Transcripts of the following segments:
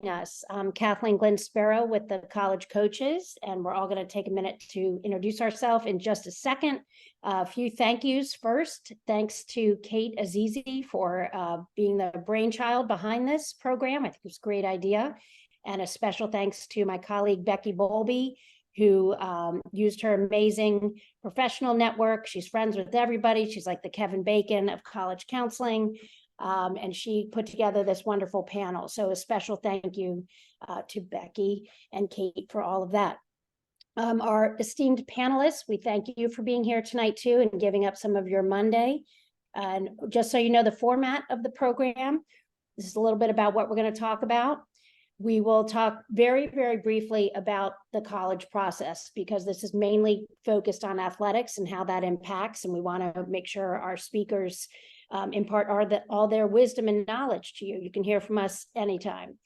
us. I'm Kathleen Glenn Sparrow with the College Coaches, and we're all going to take a minute to introduce ourselves in just a second. A few thank yous first. Thanks to Kate Azizi for being the brainchild behind this program. I think it was a great idea. And a special thanks to my colleague, Becky Bowlby, who used her amazing professional network. She's friends with everybody. She's like the Kevin Bacon of college counseling. And she put together this wonderful panel. So a special thank you to Becky and Kate for all of that. Our esteemed panelists, we thank you for being here tonight too and giving up some of your Monday. And just so you know the format of the program, this is a little bit about what we're going to talk about. We will talk very, very briefly about the college process because this is mainly focused on athletics and how that impacts. And we want to make sure our speakers impart all their wisdom and knowledge to you. You can hear from us anytime.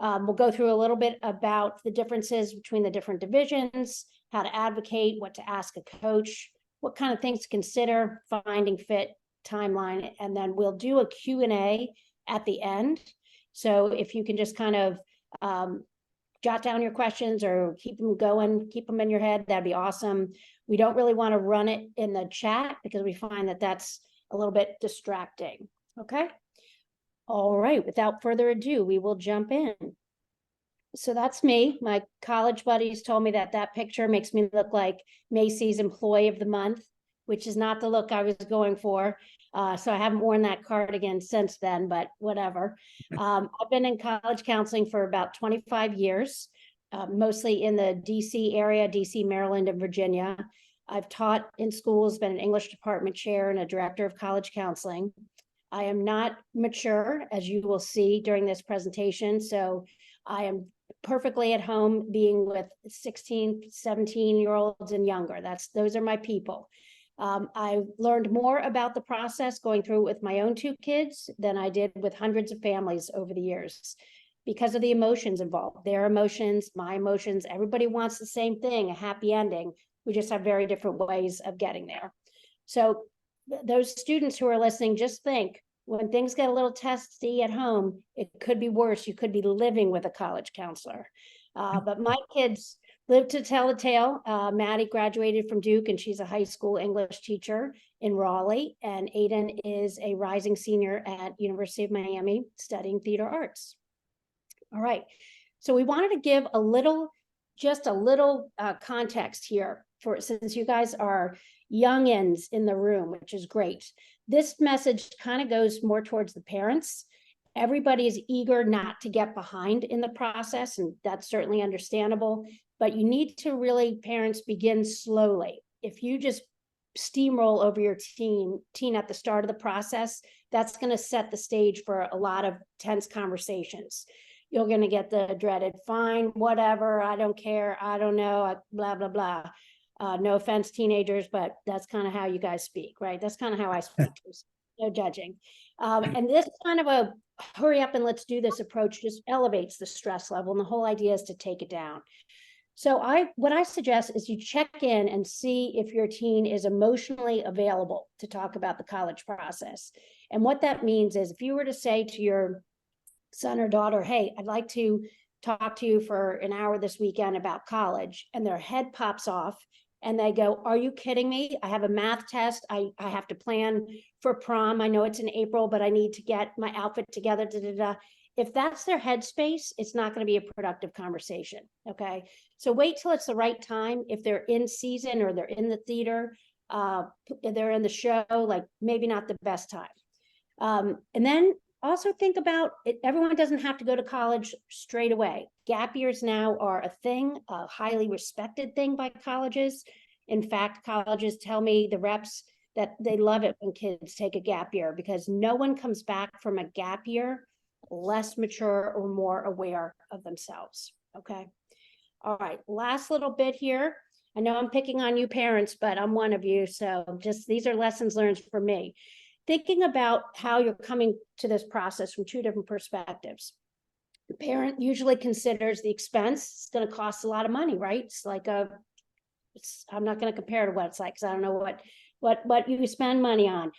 We'll go through a little bit about the differences between the different divisions, how to advocate, what to ask a coach, what kind of things to consider, finding fit, timeline, and then we'll do a Q&A at the end. So if you can just kind of jot down your questions or keep them going, keep them in your head, that'd be awesome. We don't really want to run it in the chat because we find that that's a little bit distracting. Okay. All right. Without further ado, we will jump in. So that's me. My college buddies told me that that picture makes me look like Macy's Employee of the Month, which is not the look I was going for. So I haven't worn that cardigan since then, but whatever. I've been in college counseling for about 25 years, mostly in the DC area, DC, Maryland, and Virginia. I've taught in schools, been an English department chair and a director of college counseling. I am not mature, as you will see during this presentation. So I am perfectly at home being with 16, 17-year-olds and younger. Those are my people. I learned more about the process going through it with my own two kids than I did with hundreds of families over the years because of the emotions involved, their emotions, my emotions. Everybody wants the same thing, a happy ending. We just have very different ways of getting there. So those students who are listening, just think, when things get a little testy at home, it could be worse. You could be living with a college counselor. But my kids lived to tell the tale. Maddie graduated from Duke, and she's a high school English teacher in Raleigh. And Aiden is a rising senior at University of Miami studying theater arts. All right. So we wanted to give just a little context here since you guys are youngins in the room, which is great. This message kind of goes more towards the parents. Everybody is eager not to get behind in the process, and that's certainly understandable, but you need to really, parents, begin slowly. If you just steamroll over your teen at the start of the process, that's going to set the stage for a lot of tense conversations. You're going to get the dreaded, fine, whatever, I don't care, I don't know, blah, blah, blah. No offense, teenagers, but that's kind of how you guys speak, right? That's kind of how I speak. No judging. And this kind of a hurry up and let's do this approach just elevates the stress level. And the whole idea is to take it down. So what I suggest is you check in and see if your teen is emotionally available to talk about the college process. And what that means is if you were to say to your son or daughter, hey, I'd like to talk to you for an hour this weekend about college, and their head pops off and they go, are you kidding me? I have a math test. I have to plan for prom. I know it's in April, but I need to get my outfit together. Da, da, da. If that's their headspace, it's not going to be a productive conversation. Okay. So wait till it's the right time. If they're in season or they're in the theater, they're in the show, like maybe not the best time. And then also think about it. Everyone doesn't have to go to college straight away. Gap years now are a thing, a highly respected thing by colleges. In fact, colleges tell me, the reps, that they love it when kids take a gap year because no one comes back from a gap year less mature or more aware of themselves. Okay. All right. Last little bit here. I know I'm picking on you parents, but I'm one of you. So just these are lessons learned for me. Thinking about how you're coming to this process from two different perspectives. The parent usually considers the expense. It's going to cost a lot of money, right? It's like I'm not going to compare to what it's like because I don't know what you spend money on.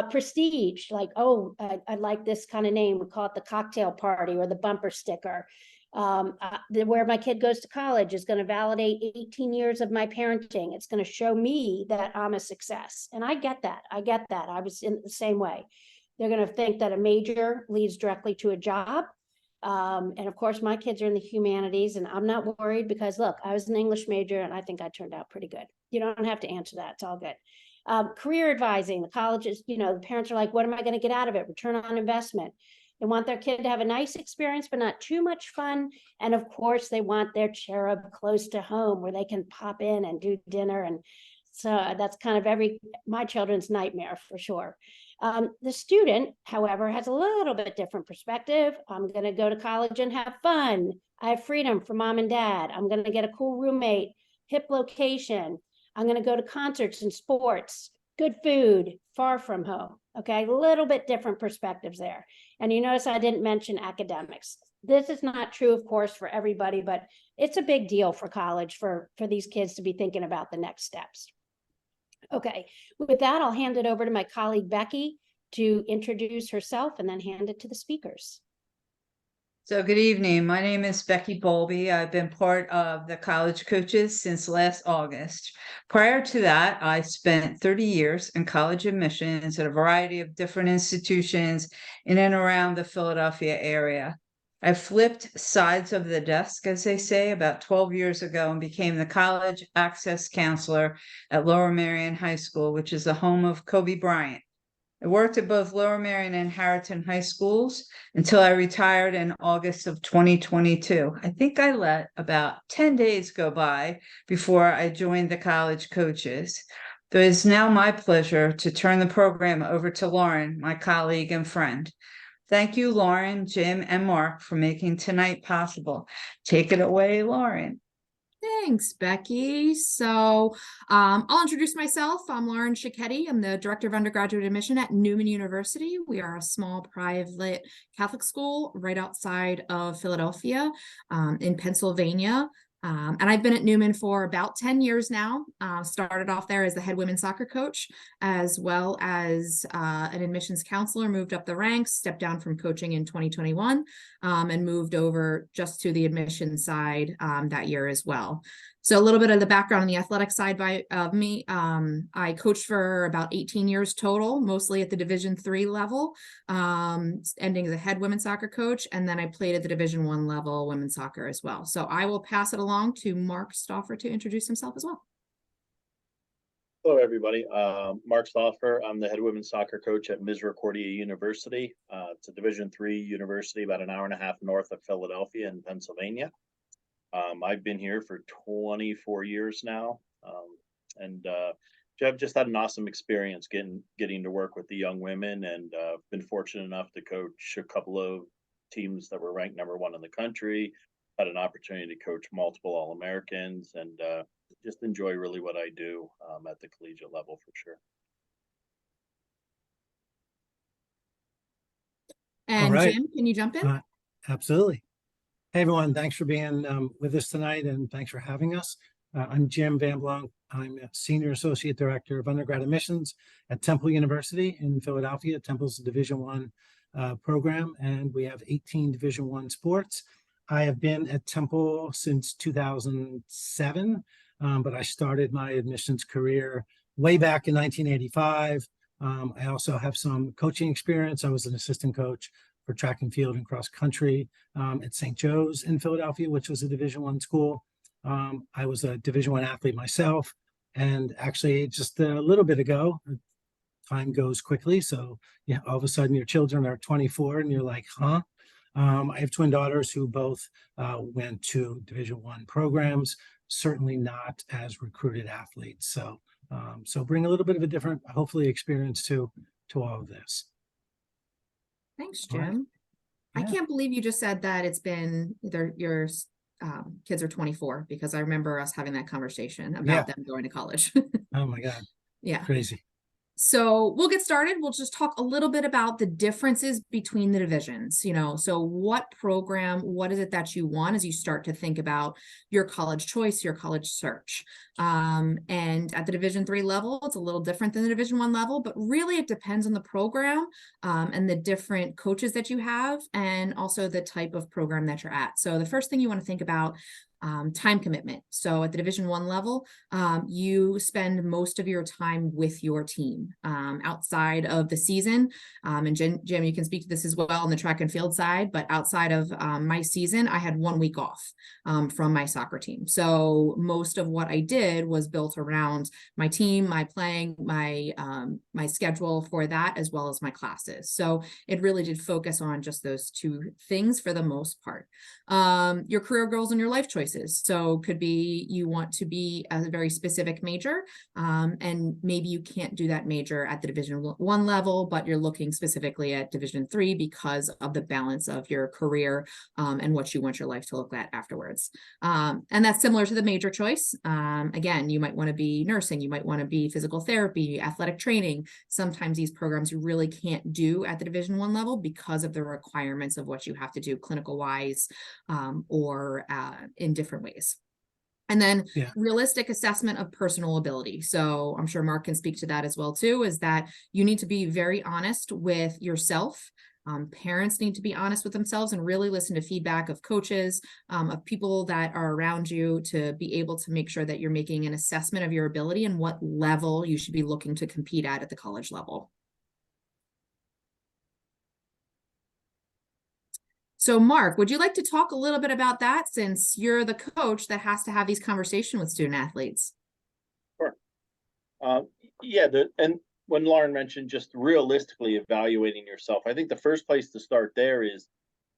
Prestige, like, oh, I like this kind of name. We call it the cocktail party or the bumper sticker. Where my kid goes to college is going to validate 18 years of my parenting. It's going to show me that I'm a success. And I get that. I was in the same way. They're going to think that a major leads directly to a job. And of course, my kids are in the humanities, and I'm not worried because, look, I was an English major and I think I turned out pretty good. You don't have to answer that. It's all good. Career advising, the colleges, the parents are like, what am I going to get out of it? Return on investment. They want their kid to have a nice experience, but not too much fun. And of course, they want their cherub close to home where they can pop in and do dinner. And so that's kind of my children's nightmare for sure. The student, however, has a little bit different perspective. I'm going to go to college and have fun. I have freedom from mom and dad. I'm going to get a cool roommate, hip location. I'm going to go to concerts and sports, good food, far from home. Okay, a little bit different perspectives there. And you notice I didn't mention academics. This is not true, of course, for everybody, but it's a big deal for college for these kids to be thinking about the next steps. Okay, with that, I'll hand it over to my colleague, Becky, to introduce herself and then hand it to the speakers. So good evening. My name is Becky Bowlby. I've been part of the college coaches since last August. Prior to that, I spent 30 years in college admissions at a variety of different institutions in and around the Philadelphia area. I flipped sides of the desk, as they say, about 12 years ago and became the college access counselor at Lower Merion High School, which is the home of Kobe Bryant. I worked at both Lower Merion and Harriton High Schools until I retired in August of 2022. I think I let about 10 days go by before I joined the college coaches. So it is now my pleasure to turn the program over to Lauren, my colleague and friend. Thank you, Lauren, Jim, and Mark for making tonight possible. Take it away, Lauren. Thanks, Becky. So I'll introduce myself. I'm Lauren Schicchetti. I'm the Director of Undergraduate Admission at Newman University. We are a small private Catholic school right outside of Philadelphia in Pennsylvania. And I've been at Newman for about 10 years now. Started off there as the head women's soccer coach, as well as an admissions counselor, moved up the ranks, stepped down from coaching in 2021, and moved over just to the admissions side that year as well. So a little bit of the background on the athletic side of me. I coached for about 18 years total, mostly at the Division III level, ending as a head women's soccer coach. And then I played at the Division I level women's soccer as well. So I will pass it along to Mark Stauffer to introduce himself as well. Hello, everybody. Mark Stauffer. I'm the head women's soccer coach at Misericordia University. It's a Division III university about an hour and a half north of Philadelphia in Pennsylvania. I've been here for 24 years now, and I've just had an awesome experience getting to work with the young women, and been fortunate enough to coach a couple of teams that were ranked #1 in the country. Had an opportunity to coach multiple All-Americans, and just enjoy really what I do at the collegiate level for sure. And right. Jim, can you jump in? Absolutely. Hey, everyone. Thanks for being with us tonight, and thanks for having us. I'm Jim Van Blanc. I'm a Senior Associate Director of Undergrad Admissions at Temple University in Philadelphia. Temple's a Division I program, and we have 18 Division I sports. I have been at Temple since 2007, but I started my admissions career way back in 1985. I also have some coaching experience. I was an assistant coach for track and field and cross country at St. Joe's in Philadelphia, which was a Division I school. I was a Division I athlete myself, and actually just a little bit ago, time goes quickly. So yeah, all of a sudden your children are 24 and you're like, huh? I have twin daughters who both went to Division I programs, certainly not as recruited athletes. So bring a little bit of a different, hopefully, experience to all of this. Thanks, Jim. Right. Yeah. I can't believe you just said that it's been your kids are 24, because I remember us having that conversation about them going to college. Oh my God. Yeah. Crazy. So we'll get started. We'll just talk a little bit about the differences between the divisions, so what program, what is it that you want as you start to think about your college choice, your college search. And at the Division III level, it's a little different than the Division I level, but really it depends on the program and the different coaches that you have, and also the type of program that you're at. So the first thing you want to think about, time commitment. So at the Division I level, you spend most of your time with your team outside of the season. And Jim, you can speak to this as well on the track and field side, but outside of my season, I had 1 week off from my soccer team. So most of what I did was built around my team, my playing, my schedule for that, as well as my classes. So it really did focus on just those two things for the most part. Your career goals and your life choices. So could be you want to be a very specific major, and maybe you can't do that major at the Division I level, but you're looking specifically at Division III because of the balance of your career and what you want your life to look at afterwards. And that's similar to the major choice. Again, you might want to be nursing, you might want to be physical therapy, athletic training. Sometimes these programs you really can't do at the Division I level because of the requirements of what you have to do clinical wise or in different ways. And then realistic assessment of personal ability. So I'm sure Mark can speak to that as well too, is that you need to be very honest with yourself. Parents need to be honest with themselves and really listen to feedback of coaches, of people that are around you, to be able to make sure that you're making an assessment of your ability and what level you should be looking to compete at the college level. So Mark, would you like to talk a little bit about that, since you're the coach that has to have these conversations with student athletes? Sure. And when Lauren mentioned just realistically evaluating yourself, I think the first place to start there is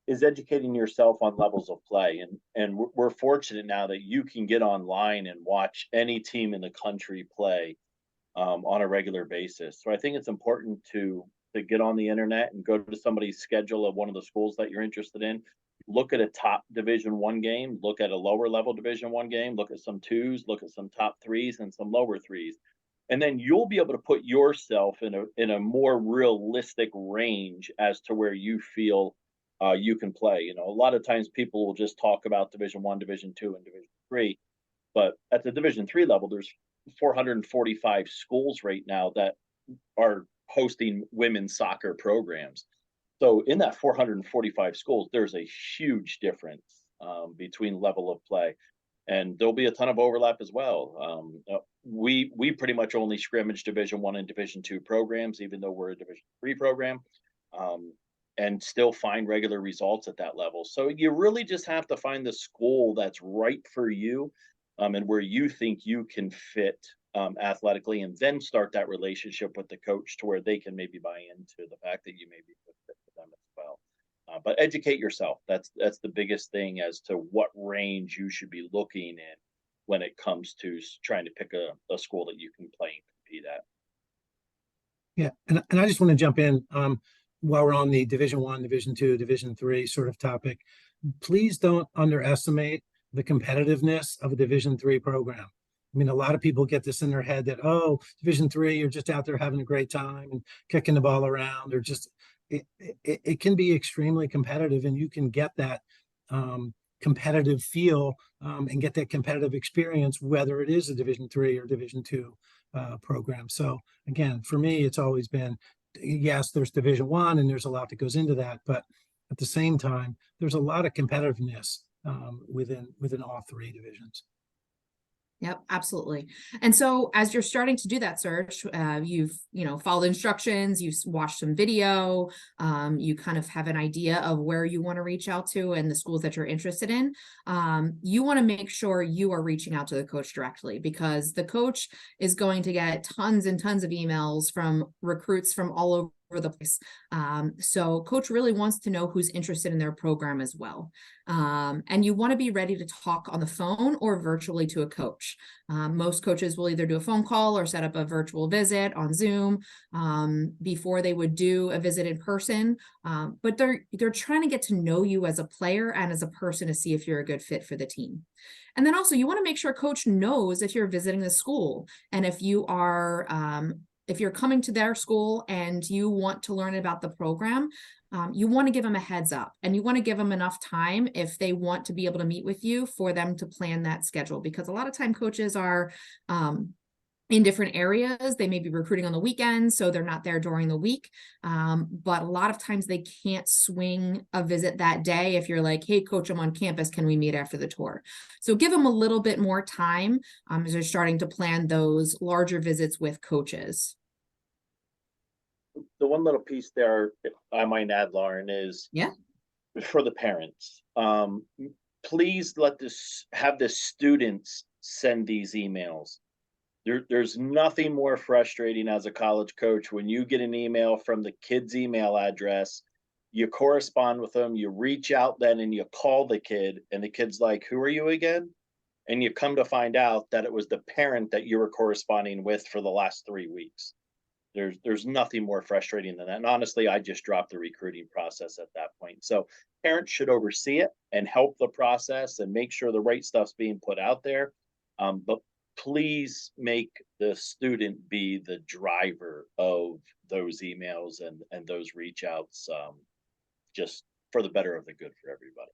educating yourself on levels of play. And we're fortunate now that you can get online and watch any team in the country play on a regular basis. So I think it's important to get on the internet and go to somebody's schedule of one of the schools that you're interested in. Look at a top Division I game, look at a lower level Division I game, look at some twos, look at some top threes and some lower threes. And then you'll be able to put yourself in a more realistic range as to where you feel you can play. A lot of times people will just talk about Division I, Division II, and Division III, but at the Division III level, there's 445 schools right now that are hosting women's soccer programs. So in that 445 schools, there's a huge difference between level of play, and there'll be a ton of overlap as well. We pretty much only scrimmage Division I and Division II programs, even though we're a Division III program, and still find regular results at that level. So you really just have to find the school that's right for you, and where you think you can fit athletically, and then start that relationship with the coach to where they can maybe buy into the fact that you may be a fit for them as well. But educate yourself. That's the biggest thing as to what range you should be looking in when it comes to trying to pick a school that you can play and compete at. Yeah, and I just want to jump in while we're on the Division I, Division II, Division III sort of topic. Please don't underestimate the competitiveness of a Division III program. I mean, a lot of people get this in their head that, oh, Division III, you're just out there having a great time and kicking the ball around, or just it can be extremely competitive, and you can get that competitive feel and get that competitive experience, whether it is a Division III or Division II program. So again, for me, it's always been, yes, there's Division I and there's a lot that goes into that, but at the same time, there's a lot of competitiveness within all three divisions. Yep, absolutely. And so as you're starting to do that search, you've, followed instructions, you've watched some video, you kind of have an idea of where you want to reach out to and the schools that you're interested in. You want to make sure you are reaching out to the coach directly, because the coach is going to get tons and tons of emails from recruits from all over the place. So coach really wants to know who's interested in their program as well. And you want to be ready to talk on the phone or virtually to a coach. Most coaches will either do a phone call or set up a virtual visit on Zoom before they would do a visit in person. But they're trying to get to know you as a player and as a person to see if you're a good fit for the team. And then also you want to make sure coach knows if you're visiting the school and if you are if you're coming to their school and you want to learn about the program, you want to give them a heads up, and you want to give them enough time if they want to be able to meet with you for them to plan that schedule, because a lot of time coaches are in different areas. They may be recruiting on the weekends, so they're not there during the week. But a lot of times they can't swing a visit that day. If you're like, hey, coach, I'm on campus, can we meet after the tour? So give them a little bit more time as they're starting to plan those larger visits with coaches. The one little piece there, if I might add, Lauren, is for the parents. Please have the students send these emails. There's nothing more frustrating as a college coach when you get an email from the kid's email address, you correspond with them, you reach out then and you call the kid, and the kid's like, who are you again? And you come to find out that it was the parent that you were corresponding with for the last 3 weeks. There's nothing more frustrating than that. And honestly, I just dropped the recruiting process at that point. So parents should oversee it and help the process and make sure the right stuff's being put out there. But please make the student be the driver of those emails and those reach outs, just for the better of the good for everybody.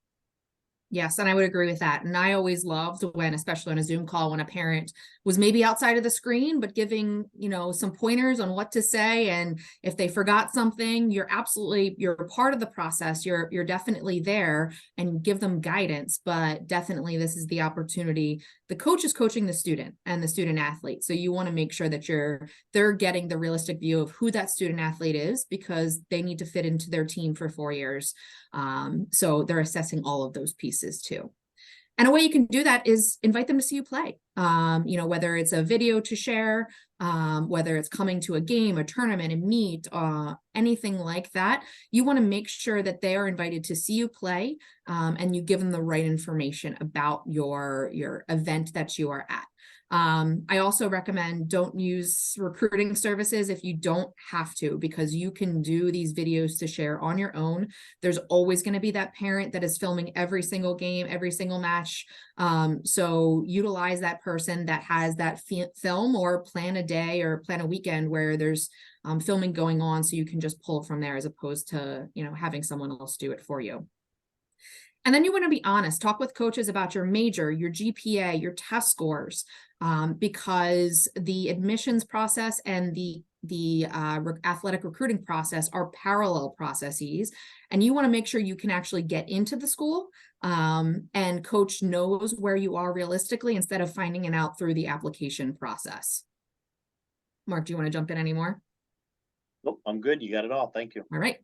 Yes, and I would agree with that. And I always loved when, especially on a Zoom call, when a parent was maybe outside of the screen, but giving, some pointers on what to say. And if they forgot something, you're part of the process. You're definitely there, and give them guidance. But definitely this is the opportunity. The coach is coaching the student and the student athlete. So you want to make sure that they're getting the realistic view of who that student athlete is, because they need to fit into their team for 4 years. So they're assessing all of those pieces too. And a way you can do that is invite them to see you play. Whether it's a video to share, whether it's coming to a game, a tournament, a meet, anything like that. You want to make sure that they are invited to see you play, and you give them the right information about your event that you are at. I also recommend don't use recruiting services if you don't have to, because you can do these videos to share on your own. There's always going to be that parent that is filming every single game, every single match. So utilize that person that has that film, or plan a day or plan a weekend where there's filming going on, so you can just pull from there as opposed to, having someone else do it for you. And then you want to be honest, talk with coaches about your major, your GPA, your test scores, because the admissions process and the athletic recruiting process are parallel processes. And you want to make sure you can actually get into the school, and coach knows where you are realistically, instead of finding it out through the application process. Mark, do you want to jump in anymore? Nope, I'm good. You got it all. Thank you. All right.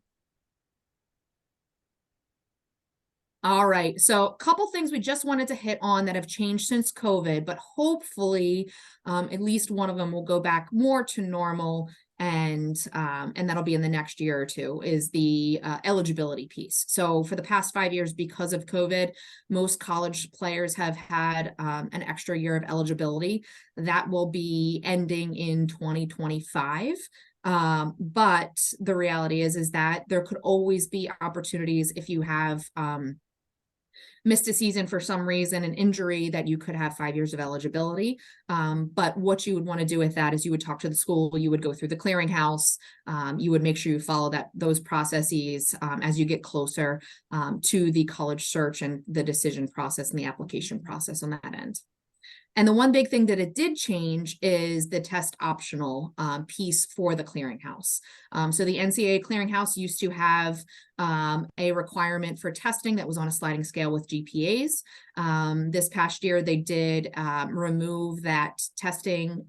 All right, so a couple things we just wanted to hit on that have changed since COVID, but hopefully at least one of them will go back more to normal, and that'll be in the next year or two, is the eligibility piece. So for the past 5 years, because of COVID, most college players have had an extra year of eligibility. That will be ending in 2025. But the reality is that there could always be opportunities if you have missed a season for some reason, an injury, that you could have 5 years of eligibility. But what you would want to do with that is you would talk to the school, you would go through the clearinghouse, you would make sure you follow those processes as you get closer to the college search and the decision process and the application process on that end. And the one big thing that it did change is the test optional piece for the clearinghouse. So the NCAA clearinghouse used to have a requirement for testing that was on a sliding scale with GPAs. This past year, they did remove that testing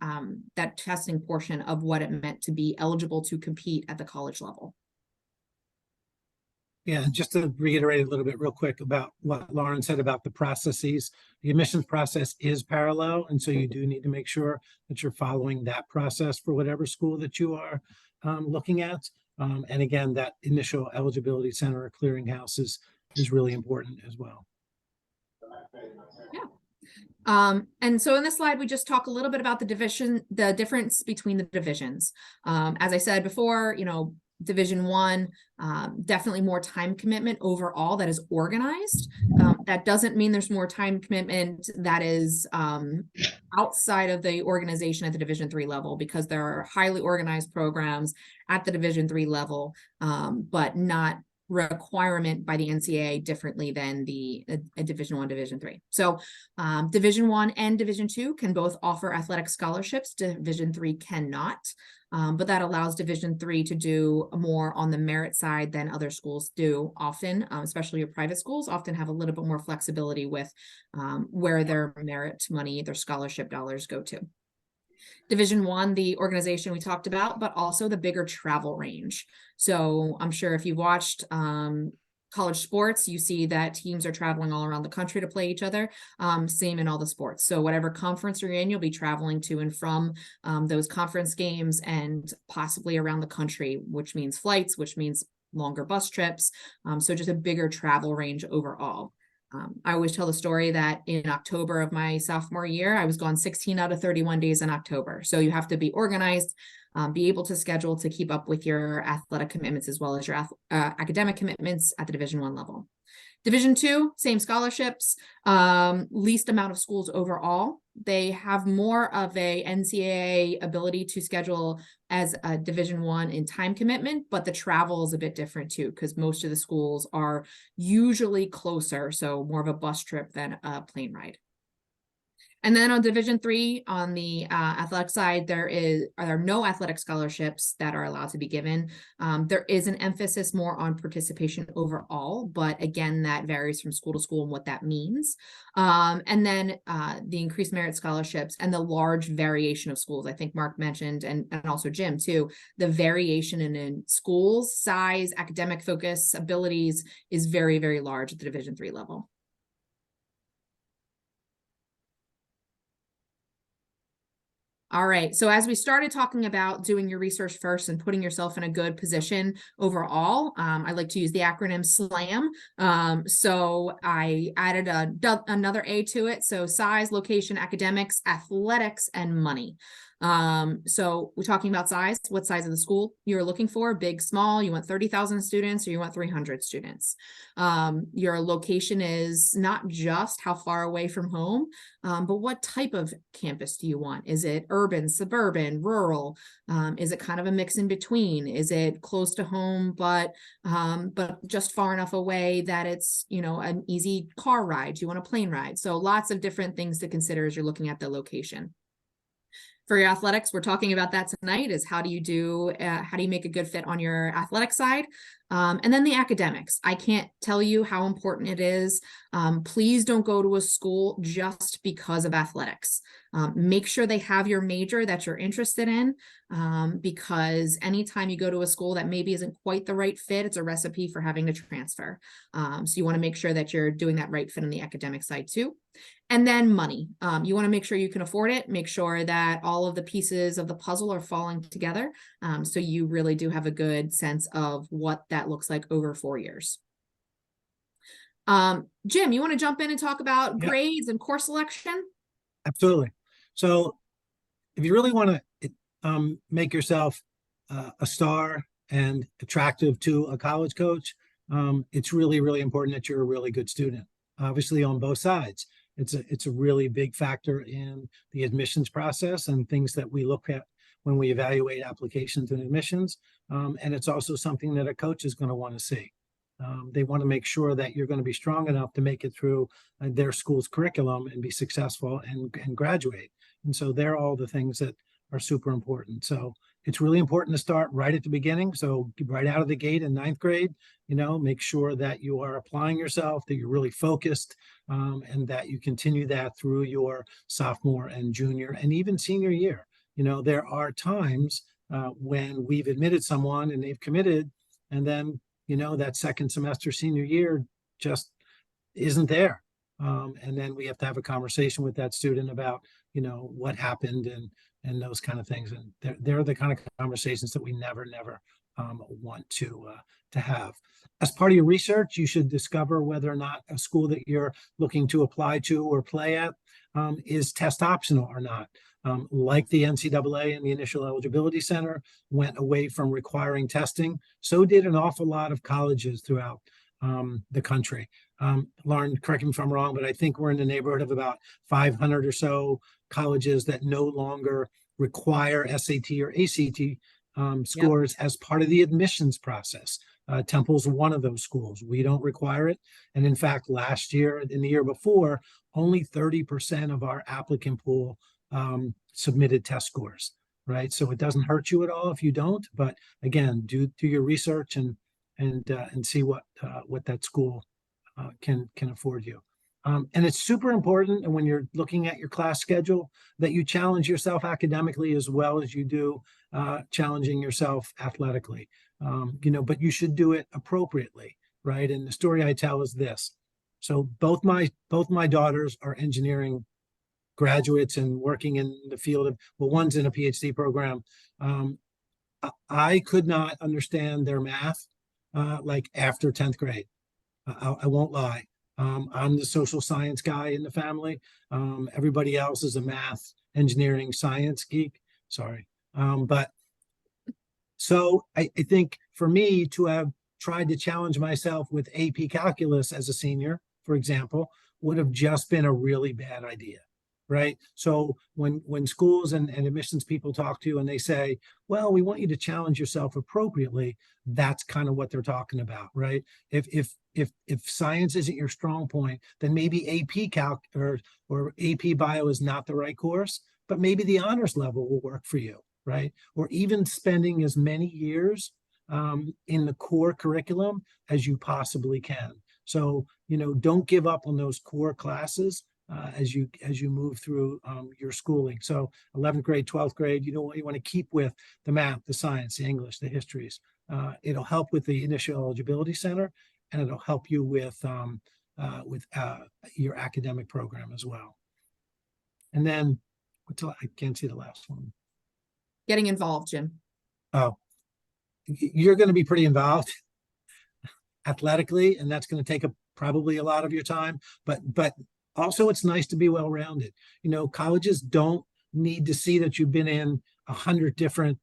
portion of what it meant to be eligible to compete at the college level. Yeah, and just to reiterate a little bit real quick about what Lauren said about the processes, the admissions process is parallel. And so you do need to make sure that you're following that process for whatever school that you are looking at. And again, that initial eligibility center or clearinghouse is really important as well. Yeah. And so in this slide, we just talk a little bit about the difference between the divisions. As I said before, Division I, definitely more time commitment overall that is organized. That doesn't mean there's more time commitment that is outside of the organization at the Division III level, because there are highly organized programs at the Division III level, but not requirement by the NCAA differently than a Division I, Division III. So Division I and Division II can both offer athletic scholarships. Division III cannot. But that allows Division III to do more on the merit side than other schools do often, especially your private schools often have a little bit more flexibility with where their merit money, their scholarship dollars go to. Division I, the organization we talked about, but also the bigger travel range. So I'm sure if you watched college sports, you see that teams are traveling all around the country to play each other. Same in all the sports. So whatever conference you're in, you'll be traveling to and from those conference games and possibly around the country, which means flights, which means longer bus trips. So just a bigger travel range overall. I always tell the story that in October of my sophomore year, I was gone 16 out of 31 days in October. So you have to be organized, be able to schedule to keep up with your athletic commitments as well as your academic commitments at the Division I level. Division II, same scholarships, least amount of schools overall. They have more of a NCAA ability to schedule as a Division I in time commitment, but the travel is a bit different too, because most of the schools are usually closer, so more of a bus trip than a plane ride. And then on Division III, on the athletic side, there are no athletic scholarships that are allowed to be given. There is an emphasis more on participation overall, but again, that varies from school to school and what that means. And then the increased merit scholarships and the large variation of schools. I think Mark mentioned, and also Jim too, the variation in schools, size, academic focus, abilities is very, very large at the Division III level. All right, so as we started talking about doing your research first and putting yourself in a good position overall, I like to use the acronym SLAM. So I added another A to it. So size, location, academics, athletics, and money. So we're talking about size, what size of the school you're looking for, big, small, you want 30,000 students or you want 300 students. Your location is not just how far away from home, but what type of campus do you want? Is it urban, suburban, rural? Is it kind of a mix in between? Is it close to home, but just far enough away that it's, you know, an easy car ride? Do you want a plane ride? So lots of different things to consider as you're looking at the location. For your athletics, we're talking about that tonight, is how do you make a good fit on your athletic side? And then the academics. I can't tell you how important it is. Please don't go to a school just because of athletics. Make sure they have your major that you're interested in, because anytime you go to a school that maybe isn't quite the right fit, it's a recipe for having to transfer. So you want to make sure that you're doing that right fit on the academic side too. And then money. You want to make sure you can afford it, make sure that all of the pieces of the puzzle are falling together. So you really do have a good sense of what that looks like over 4 years. Jim, you want to jump in and talk about grades and course selection? Absolutely. So if you really want to make yourself a star and attractive to a college coach, it's really, really important that you're a really good student, obviously on both sides. It's a really big factor in the admissions process and things that we look at when we evaluate applications and admissions. And it's also something that a coach is going to want to see. They want to make sure that you're going to be strong enough to make it through their school's curriculum and be successful and graduate. And so they're all the things that are super important. So it's really important to start right at the beginning. So right out of the gate in 9th grade, you know, make sure that you are applying yourself, that you're really focused, and that you continue that through your sophomore and junior and even senior year. You know, there are times when we've admitted someone and they've committed, and then, you know, that second semester senior year just isn't there. And then we have to have a conversation with that student about, you know, what happened and those kind of things. And they're the kind of conversations that we never want to have. As part of your research, you should discover whether or not a school that you're looking to apply to or play at is test optional or not. Like the NCAA and the Initial Eligibility Center went away from requiring testing, so did an awful lot of colleges throughout the country. Lauren, correct me if I'm wrong, but I think we're in the neighborhood of about 500 or so colleges that no longer require SAT or ACT scores as part of the admissions process. Temple's one of those schools. We don't require it. And in fact, last year and the year before, only 30% of our applicant pool submitted test scores, right? So it doesn't hurt you at all if you don't. But again, do your research and see what that school can afford you. And it's super important, and when you're looking at your class schedule, that you challenge yourself academically as well as you do challenging yourself athletically. But you should do it appropriately, right? And the story I tell is this. So both my daughters are engineering graduates and working in the field of, well, one's in a PhD program. I could not understand their math like after 10th grade. I won't lie. I'm the social science guy in the family. Everybody else is a math, engineering, science geek. Sorry. But so I think for me to have tried to challenge myself with AP calculus as a senior, for example, would have just been a really bad idea. Right. So when schools and admissions people talk to you and they say, well, we want you to challenge yourself appropriately, that's kind of what they're talking about. Right. If science isn't your strong point, then maybe AP Calc or AP Bio is not the right course, but maybe the honors level will work for you. Right. Or even spending as many years in the core curriculum as you possibly can. So, don't give up on those core classes as you move through your schooling. So 11th grade, 12th grade, you want to keep with the math, the science, the English, the histories. It'll help with the Initial Eligibility Center, and it'll help you with your academic program as well. And then I can't see the last one. Getting involved, Jim. Oh, you're going to be pretty involved athletically, and that's going to take probably a lot of your time, but also it's nice to be well-rounded. Colleges don't need to see that you've been in 100 different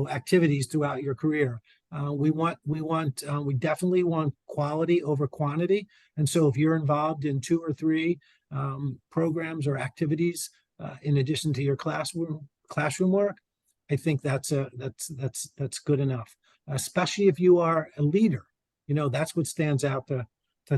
activities throughout your career. We definitely want quality over quantity, and so if you're involved in 2 or 3 programs or activities in addition to your classroom work, I think that's good enough, especially if you are a leader. That's what stands out to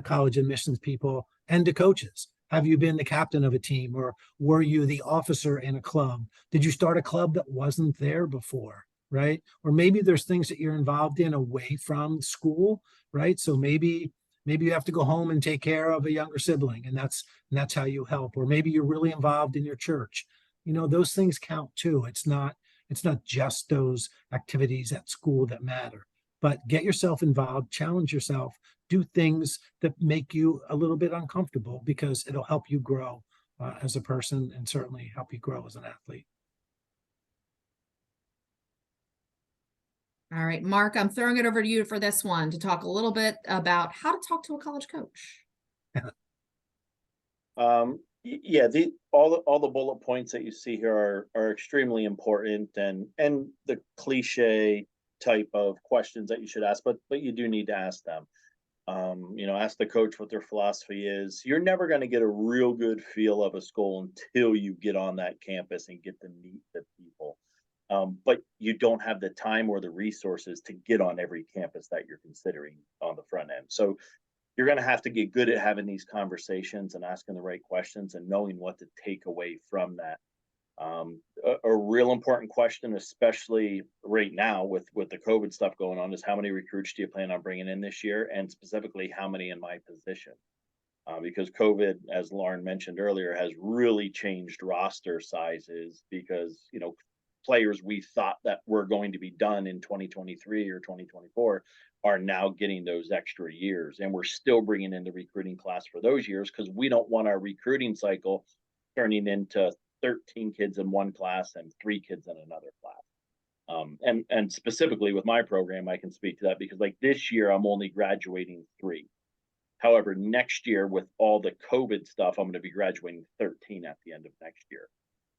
college admissions people and to coaches. Have you been the captain of a team, or were you the officer in a club? Did you start a club that wasn't there before, right? Or maybe there's things that you're involved in away from school, right? So maybe you have to go home and take care of a younger sibling, and that's how you help. Or maybe you're really involved in your church. Those things count too. It's not just those activities at school that matter. But get yourself involved, challenge yourself, do things that make you a little bit uncomfortable, because it'll help you grow as a person, and certainly help you grow as an athlete. All right, Mark, I'm throwing it over to you for this one to talk a little bit about how to talk to a college coach. Yeah, all the bullet points that you see here are extremely important, and the cliche type of questions that you should ask, but you do need to ask them. Ask the coach what their philosophy is. You're never going to get a real good feel of a school until you get on that campus and get to meet the people. But you don't have the time or the resources to get on every campus that you're considering on the front end. So you're going to have to get good at having these conversations and asking the right questions and knowing what to take away from that. A real important question, especially right now with the COVID stuff going on, is how many recruits do you plan on bringing in this year, and specifically how many in my position? Because COVID, as Lauren mentioned earlier, has really changed roster sizes, because players we thought that were going to be done in 2023 or 2024 are now getting those extra years, and we're still bringing in the recruiting class for those years, because we don't want our recruiting cycle turning into 13 kids in one class and 3 kids in another class. And specifically with my program, I can speak to that because like this year, I'm only graduating 3. However, next year with all the COVID stuff, I'm going to be graduating 13 at the end of next year.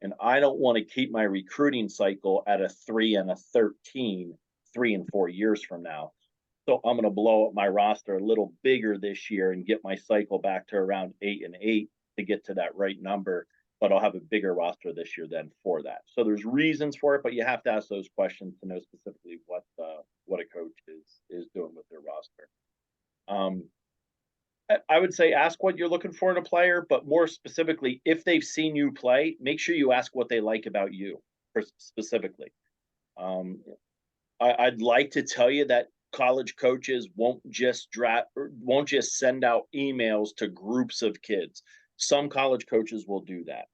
And I don't want to keep my recruiting cycle at a 3 and a 13, 3 and 4 years from now. So I'm going to blow up my roster a little bigger this year and get my cycle back to around 8 and 8 to get to that right number. But I'll have a bigger roster this year than for that. So there's reasons for it, but you have to ask those questions to know specifically what a coach is doing with their roster. I would say ask what you're looking for in a player, but more specifically, if they've seen you play, make sure you ask what they like about you specifically. I'd like to tell you that college coaches won't just send out emails to groups of kids. Some college coaches will do that.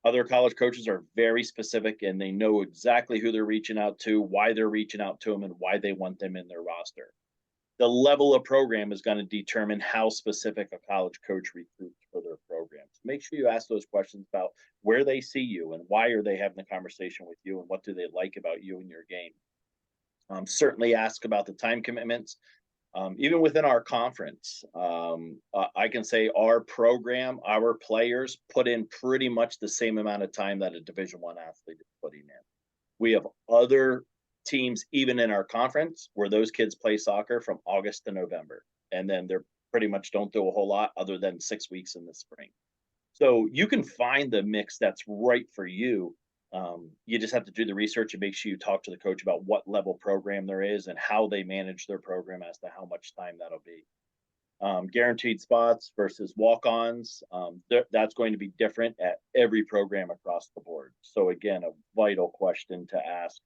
Other college coaches are very specific and they know exactly who they're reaching out to, why they're reaching out to them, and why they want them in their roster. The level of program is going to determine how specific a college coach recruits for their programs. Make sure you ask those questions about where they see you and why are they having the conversation with you and what do they like about you and your game. Certainly ask about the time commitments. Even within our conference, I can say our program, our players put in pretty much the same amount of time that a Division I athlete is putting in. We have other teams, even in our conference, where those kids play soccer from August to November. And then they're pretty much don't do a whole lot other than 6 weeks in the spring. So you can find the mix that's right for you. You just have to do the research and make sure you talk to the coach about what level program there is and how they manage their program as to how much time that'll be. Guaranteed spots versus walk-ons, that's going to be different at every program across the board. So again, a vital question to ask.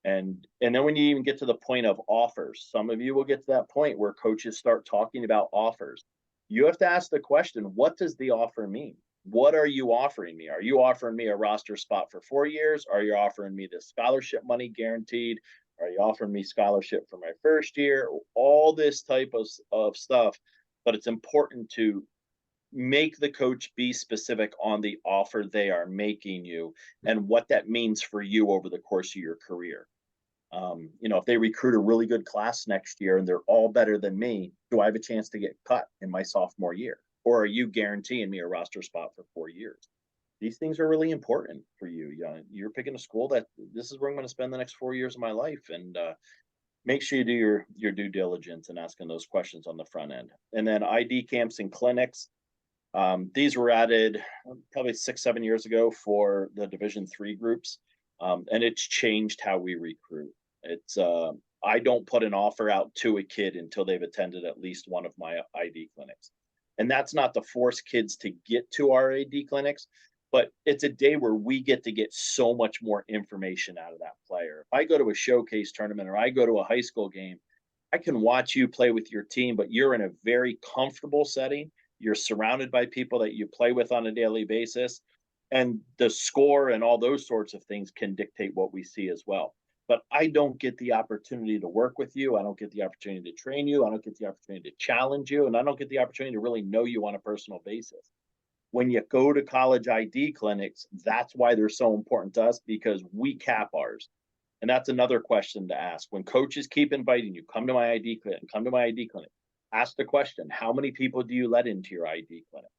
And then when you even get to the point of offers, some of you will get to that point where coaches start talking about offers. You have to ask the question, what does the offer mean? What are you offering me? Are you offering me a roster spot for 4 years? Are you offering me the scholarship money guaranteed? Are you offering me scholarship for my first year? All this type of stuff. But it's important to make the coach be specific on the offer they are making you and what that means for you over the course of your career. If they recruit a really good class next year and they're all better than me, do I have a chance to get cut in my sophomore year? Or are you guaranteeing me a roster spot for 4 years? These things are really important for you. You're picking a school that this is where I'm going to spend the next 4 years of my life. And make sure you do your due diligence and asking those questions on the front end. And then ID camps and clinics. These were added probably 6-7 years ago for the Division III groups, and it's changed how we recruit. It's I don't put an offer out to a kid until they've attended at least one of my ID clinics, and that's not to force kids to get to our ID clinics, but it's a day where we get to get so much more information out of that player. If I go to a showcase tournament or I go to a high school game, I can watch you play with your team, but you're in a very comfortable setting. You're surrounded by people that you play with on a daily basis, and the score and all those sorts of things can dictate what we see as well. But I don't get the opportunity to work with you. I don't get the opportunity to train you. I don't get the opportunity to challenge you, and I don't get the opportunity to really know you on a personal basis. When you go to college ID clinics, that's why they're so important to us, because we cap ours. And that's another question to ask. When coaches keep inviting you, come to my ID clinic, come to my ID clinic. Ask the question, how many people do you let into your ID clinic?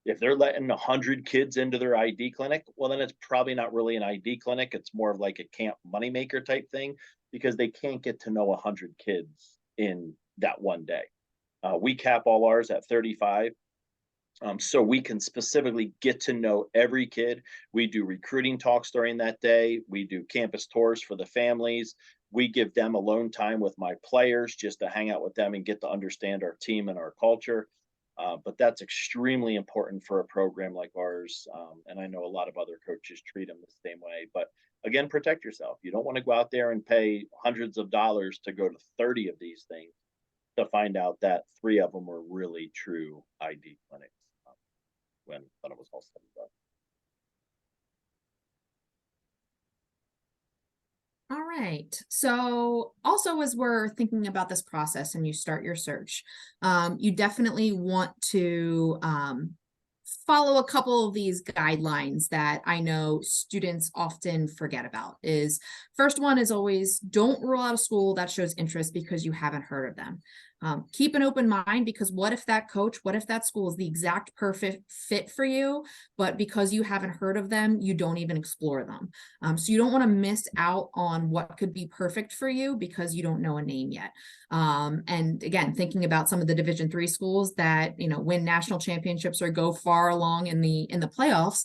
If they're letting 100 kids into their ID clinic, well, then it's probably not really an ID clinic. It's more of like a camp moneymaker type thing, because they can't get to know 100 kids in that one day. We cap all ours at 35. So we can specifically get to know every kid. We do recruiting talks during that day. We do campus tours for the families. We give them alone time with my players just to hang out with them and get to understand our team and our culture. But that's extremely important for a program like ours. And I know a lot of other coaches treat them the same way. But again, protect yourself. You don't want to go out there and pay hundreds of dollars to go to 30 of these things to find out that 3 of them were really true ID clinics when it was all said and done. All right. So also, as we're thinking about this process and you start your search, you definitely want to follow a couple of these guidelines that I know students often forget about. Is first one is always don't rule out a school that shows interest because you haven't heard of them. Keep an open mind, because what if that coach, what if that school is the exact perfect fit for you, but because you haven't heard of them, you don't even explore them. So you don't want to miss out on what could be perfect for you because you don't know a name yet. And again, thinking about some of the Division III schools that, win national championships or go far along in the playoffs,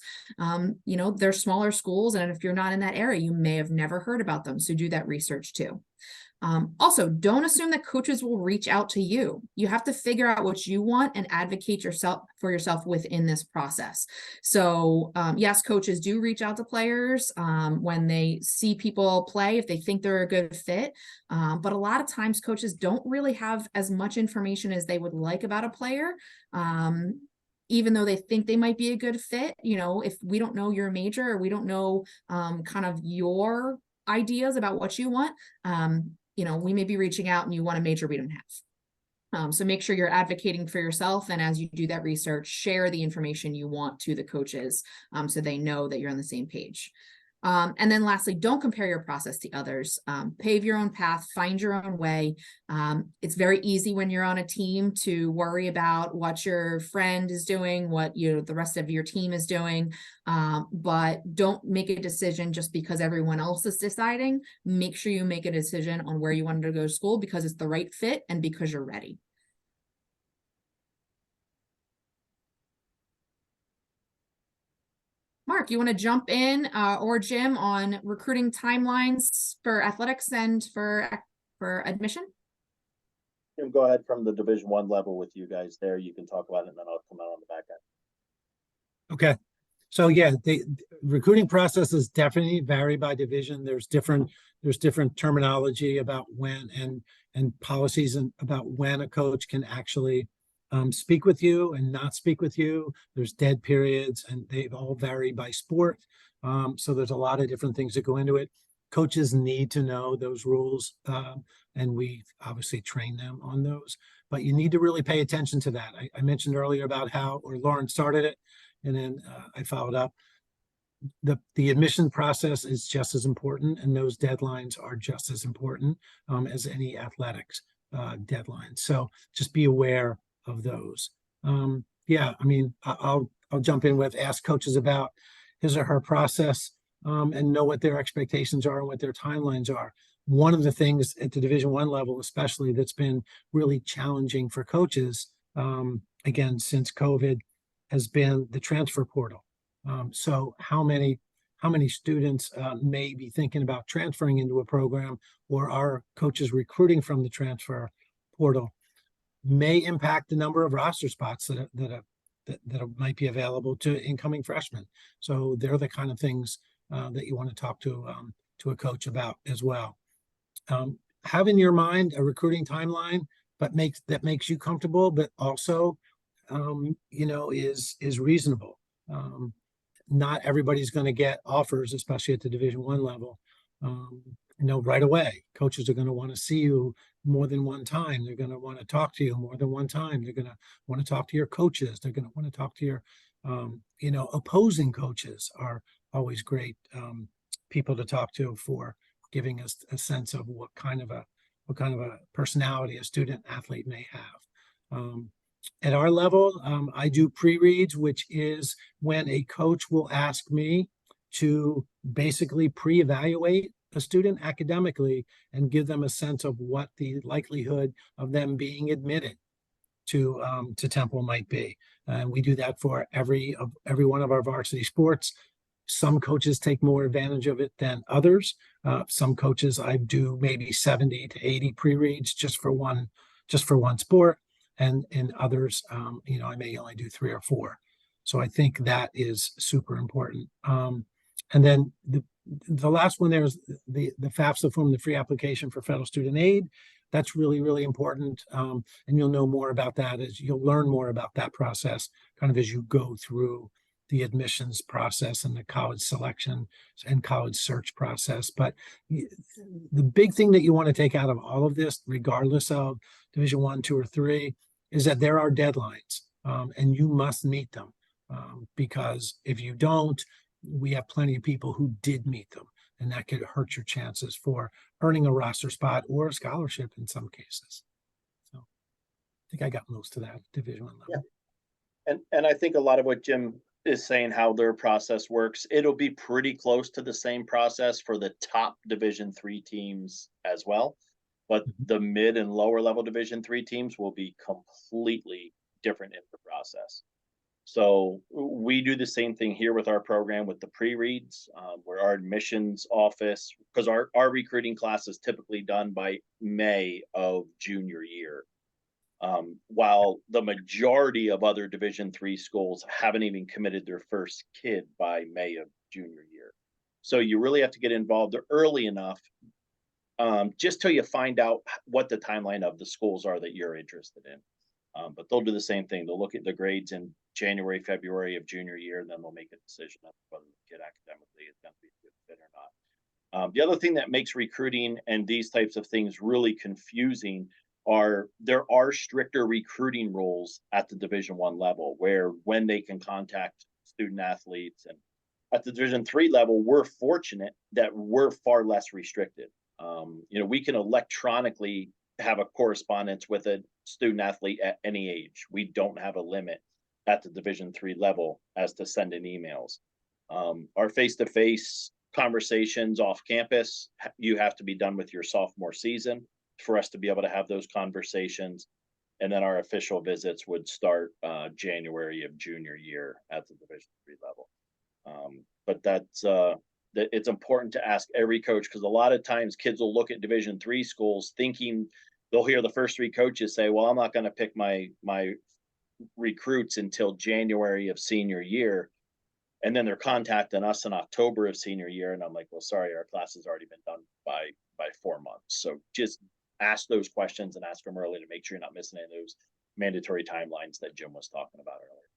they're smaller schools. And if you're not in that area, you may have never heard about them. So do that research too. Also, don't assume that coaches will reach out to you. You have to figure out what you want and advocate for yourself within this process. So yes, coaches do reach out to players when they see people play, if they think they're a good fit. But a lot of times coaches don't really have as much information as they would like about a player. Even though they think they might be a good fit, if we don't know your major, or we don't know kind of your ideas about what you want, we may be reaching out and you want a major we don't have. So make sure you're advocating for yourself. And as you do that research, share the information you want to the coaches so they know that you're on the same page. And then lastly, don't compare your process to others. Pave your own path, find your own way. It's very easy when you're on a team to worry about what your friend is doing, what the rest of your team is doing. But don't make a decision just because everyone else is deciding. Make sure you make a decision on where you want to go to school because it's the right fit and because you're ready. Mark, you want to jump in or Jim on recruiting timelines for athletics and for admission? Jim, go ahead from the Division I level with you guys there. You can talk about it and then I'll come out on the back end. Okay. So yeah, the recruiting processes definitely vary by division. There's different terminology about when and policies and about when a coach can actually speak with you and not speak with you. There's dead periods and they all vary by sport. So there's a lot of different things that go into it. Coaches need to know those rules and we obviously train them on those, but you need to really pay attention to that. I mentioned earlier about Lauren started it and then I followed up. The admission process is just as important and those deadlines are just as important as any athletics deadlines. So just be aware of those. Yeah, I mean, I'll jump in with ask coaches about his or her process and know what their expectations are and what their timelines are. One of the things at the Division I level, especially, that's been really challenging for coaches, again, since COVID, has been the transfer portal. So how many students may be thinking about transferring into a program, or are coaches recruiting from the transfer portal, may impact the number of roster spots that might be available to incoming freshmen. So they're the kind of things that you want to talk to a coach about as well. Have in your mind a recruiting timeline, but that makes you comfortable, but also is reasonable. Not everybody's going to get offers, especially at the Division I level. Right away. Coaches are going to want to see you more than one time. They're going to want to talk to you more than one time. They're going to want to talk to your coaches. They're going to want to talk to your, opposing coaches are always great people to talk to for giving us a sense of what kind of a personality a student athlete may have. At our level, I do pre-reads, which is when a coach will ask me to basically pre-evaluate a student academically and give them a sense of what the likelihood of them being admitted to Temple might be. And we do that for every one of our varsity sports. Some coaches take more advantage of it than others. Some coaches, I do maybe 70 to 80 pre-reads just for one sport. And in others, I may only do 3 or 4. So I think that is super important. And then the last one there is the FAFSA form, the free application for federal student aid. That's really, really important. And you'll know more about that you'll learn more about that process kind of as you go through the admissions process and the college selection and college search process. But the big thing that you want to take out of all of this, regardless of Division I, II, or III, is that there are deadlines and you must meet them. Because if you don't, we have plenty of people who did meet them, and that could hurt your chances for earning a roster spot or a scholarship in some cases. So I think I got most of that Division I level. Yeah. And I think a lot of what Jim is saying, how their process works, it'll be pretty close to the same process for the top Division III teams as well. But the mid and lower level Division III teams will be completely different in the process. So we do the same thing here with our program with the pre-reads, where our admissions office, because our recruiting class is typically done by May of junior year. While the majority of other Division III schools haven't even committed their first kid by May of junior year. So you really have to get involved early enough, just till you find out what the timeline of the schools are that you're interested in. But they'll do the same thing. They'll look at the grades in January, February of junior year, and then they'll make a decision on whether the kid academically is going to be a good fit or not. The other thing that makes recruiting and these types of things really confusing are there are stricter recruiting rules at the Division I level, where when they can contact student athletes, and at the Division III level, we're fortunate that we're far less restricted. We can electronically have a correspondence with a student athlete at any age. We don't have a limit at the Division III level as to sending emails. Our face-to-face conversations off campus, you have to be done with your sophomore season for us to be able to have those conversations. And then our official visits would start January of junior year at the Division III level. But it's important to ask every coach, because a lot of times kids will look at Division III schools thinking they'll hear the first three coaches say, well, I'm not going to pick my recruits until January of senior year. And then they're contacting us in October of senior year. And I'm like, well, sorry, our class has already been done by 4 months. So just ask those questions and ask them early to make sure you're not missing any of those mandatory timelines that Jim was talking about earlier.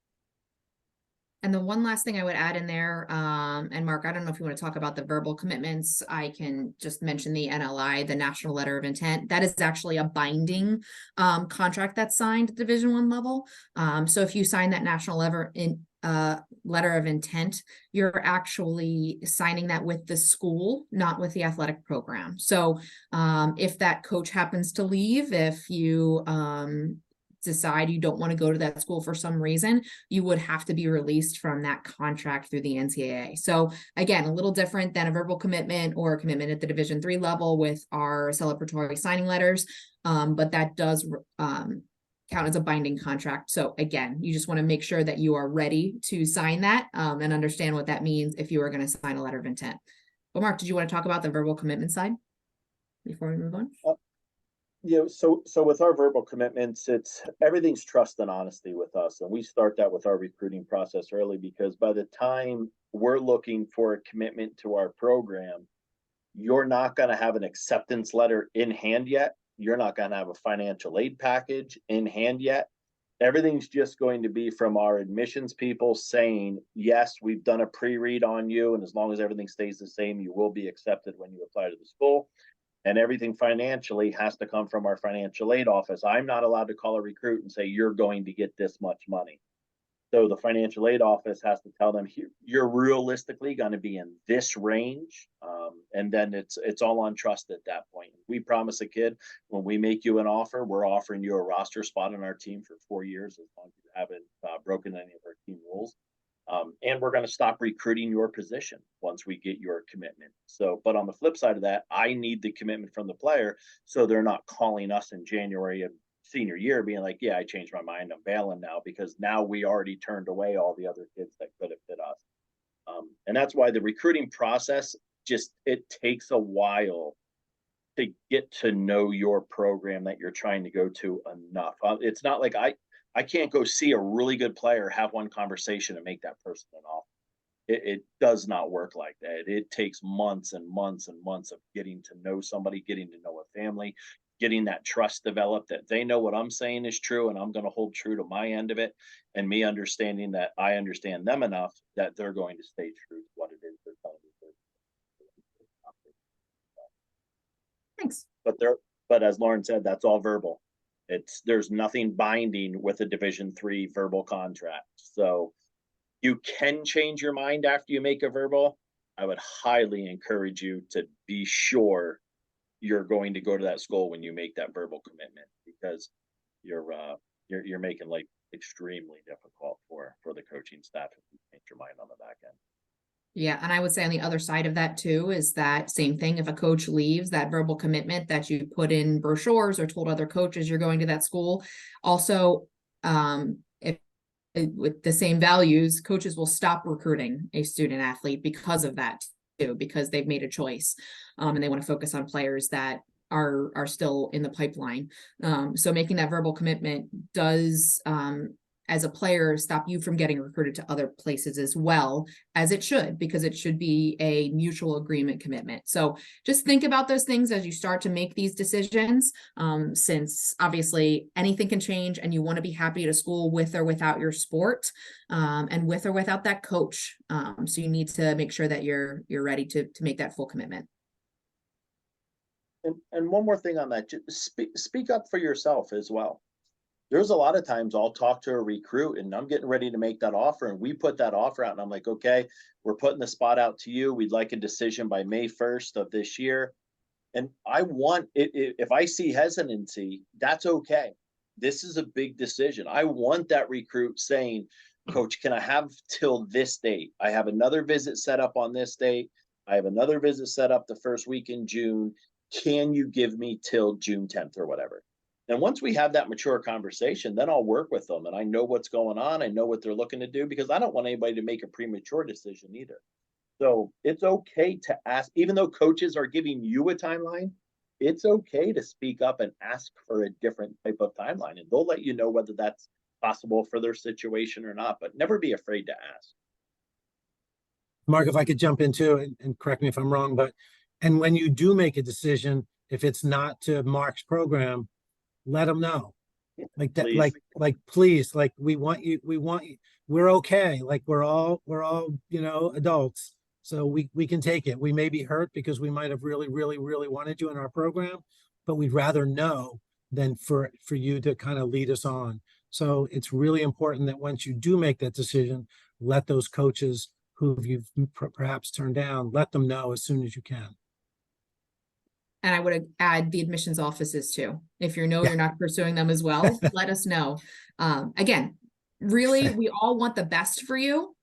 And the one last thing I would add in there, and Mark, I don't know if you want to talk about the verbal commitments. I can just mention the NLI, the National Letter of Intent. That is actually a binding contract that's signed at Division I level. So if you sign that national letter of intent, you're actually signing that with the school, not with the athletic program. So if that coach happens to leave, if you decide you don't want to go to that school for some reason, you would have to be released from that contract through the NCAA. So again, a little different than a verbal commitment or a commitment at the Division III level with our celebratory signing letters, but that does count as a binding contract. So again, you just want to make sure that you are ready to sign that and understand what that means if you are going to sign a letter of intent. But Mark, did you want to talk about the verbal commitment side before we move on? So with our verbal commitments, everything's trust and honesty with us. And we start that with our recruiting process early, because by the time we're looking for a commitment to our program, you're not going to have an acceptance letter in hand yet. You're not going to have a financial aid package in hand yet. Everything's just going to be from our admissions people saying, yes, we've done a pre-read on you. And as long as everything stays the same, you will be accepted when you apply to the school. And everything financially has to come from our financial aid office. I'm not allowed to call a recruit and say, you're going to get this much money. So the financial aid office has to tell them, you're realistically going to be in this range. And then it's all on trust at that point. We promise a kid, when we make you an offer, we're offering you a roster spot on our team for 4 years, as long as you haven't broken any of our team rules. And we're going to stop recruiting your position once we get your commitment. So, but on the flip side of that, I need the commitment from the player, so they're not calling us in January of senior year being like, yeah, I changed my mind, I'm bailing now, because now we already turned away all the other kids that could have fit us. And that's why the recruiting process, it takes a while to get to know your program that you're trying to go to enough. It's not like I can't go see a really good player, have one conversation, and make that person an offer. It does not work like that. It takes months and months and months of getting to know somebody, getting to know a family, getting that trust developed that they know what I'm saying is true and I'm going to hold true to my end of it, and me understanding that I understand them enough that they're going to stay true to what it is they're telling me. Thanks. But as Lauren said, that's all verbal. There's nothing binding with a Division III verbal contract. So You can change your mind after you make a verbal. I would highly encourage you to be sure you're going to go to that school when you make that verbal commitment, because you're making life extremely difficult for the coaching staff if you change your mind on the back end. Yeah, and I would say on the other side of that too is that same thing. If a coach leaves, that verbal commitment that you put in brochures or told other coaches you're going to that school, also, if with the same values, coaches will stop recruiting a student athlete because of that too, because they've made a choice, and they want to focus on players that are still in the pipeline. So making that verbal commitment does, as a player, stop you from getting recruited to other places as well, as it should, because it should be a mutual agreement commitment. So just think about those things as you start to make these decisions, since obviously anything can change and you want to be happy at a school with or without your sport, and with or without that coach. So you need to make sure that you're ready to make that full commitment. And one more thing on that, just speak up for yourself as well. There's a lot of times I'll talk to a recruit and I'm getting ready to make that offer, and we put that offer out and I'm like, okay, we're putting the spot out to you. We'd like a decision by May 1st of this year. And I want it, if I see hesitancy, that's okay. This is a big decision. I want that recruit saying, Coach, can I have till this date? I have another visit set up on this date. I have another visit set up the first week in June. Can you give me till June 10th or whatever? And once we have that mature conversation, then I'll work with them and I know what's going on. I know what they're looking to do, because I don't want anybody to make a premature decision either. So it's okay to ask, even though coaches are giving you a timeline, it's okay to speak up and ask for a different type of timeline, and they'll let you know whether that's possible for their situation or not, but never be afraid to ask. Mark, if I could jump in too, and correct me if I'm wrong, and when you do make a decision, if it's not to Mark's program, let them know. Like that, Please. please, like we want you, we're okay. Like we're all, adults. So we can take it. We may be hurt because we might have really, really, really wanted you in our program, but we'd rather know than for you to kind of lead us on. So it's really important that once you do make that decision, let those coaches who you've perhaps turned down, let them know as soon as you can. And I would add the admissions offices too. If you're not pursuing them as well, let us know. Again, really, we all want the best for you.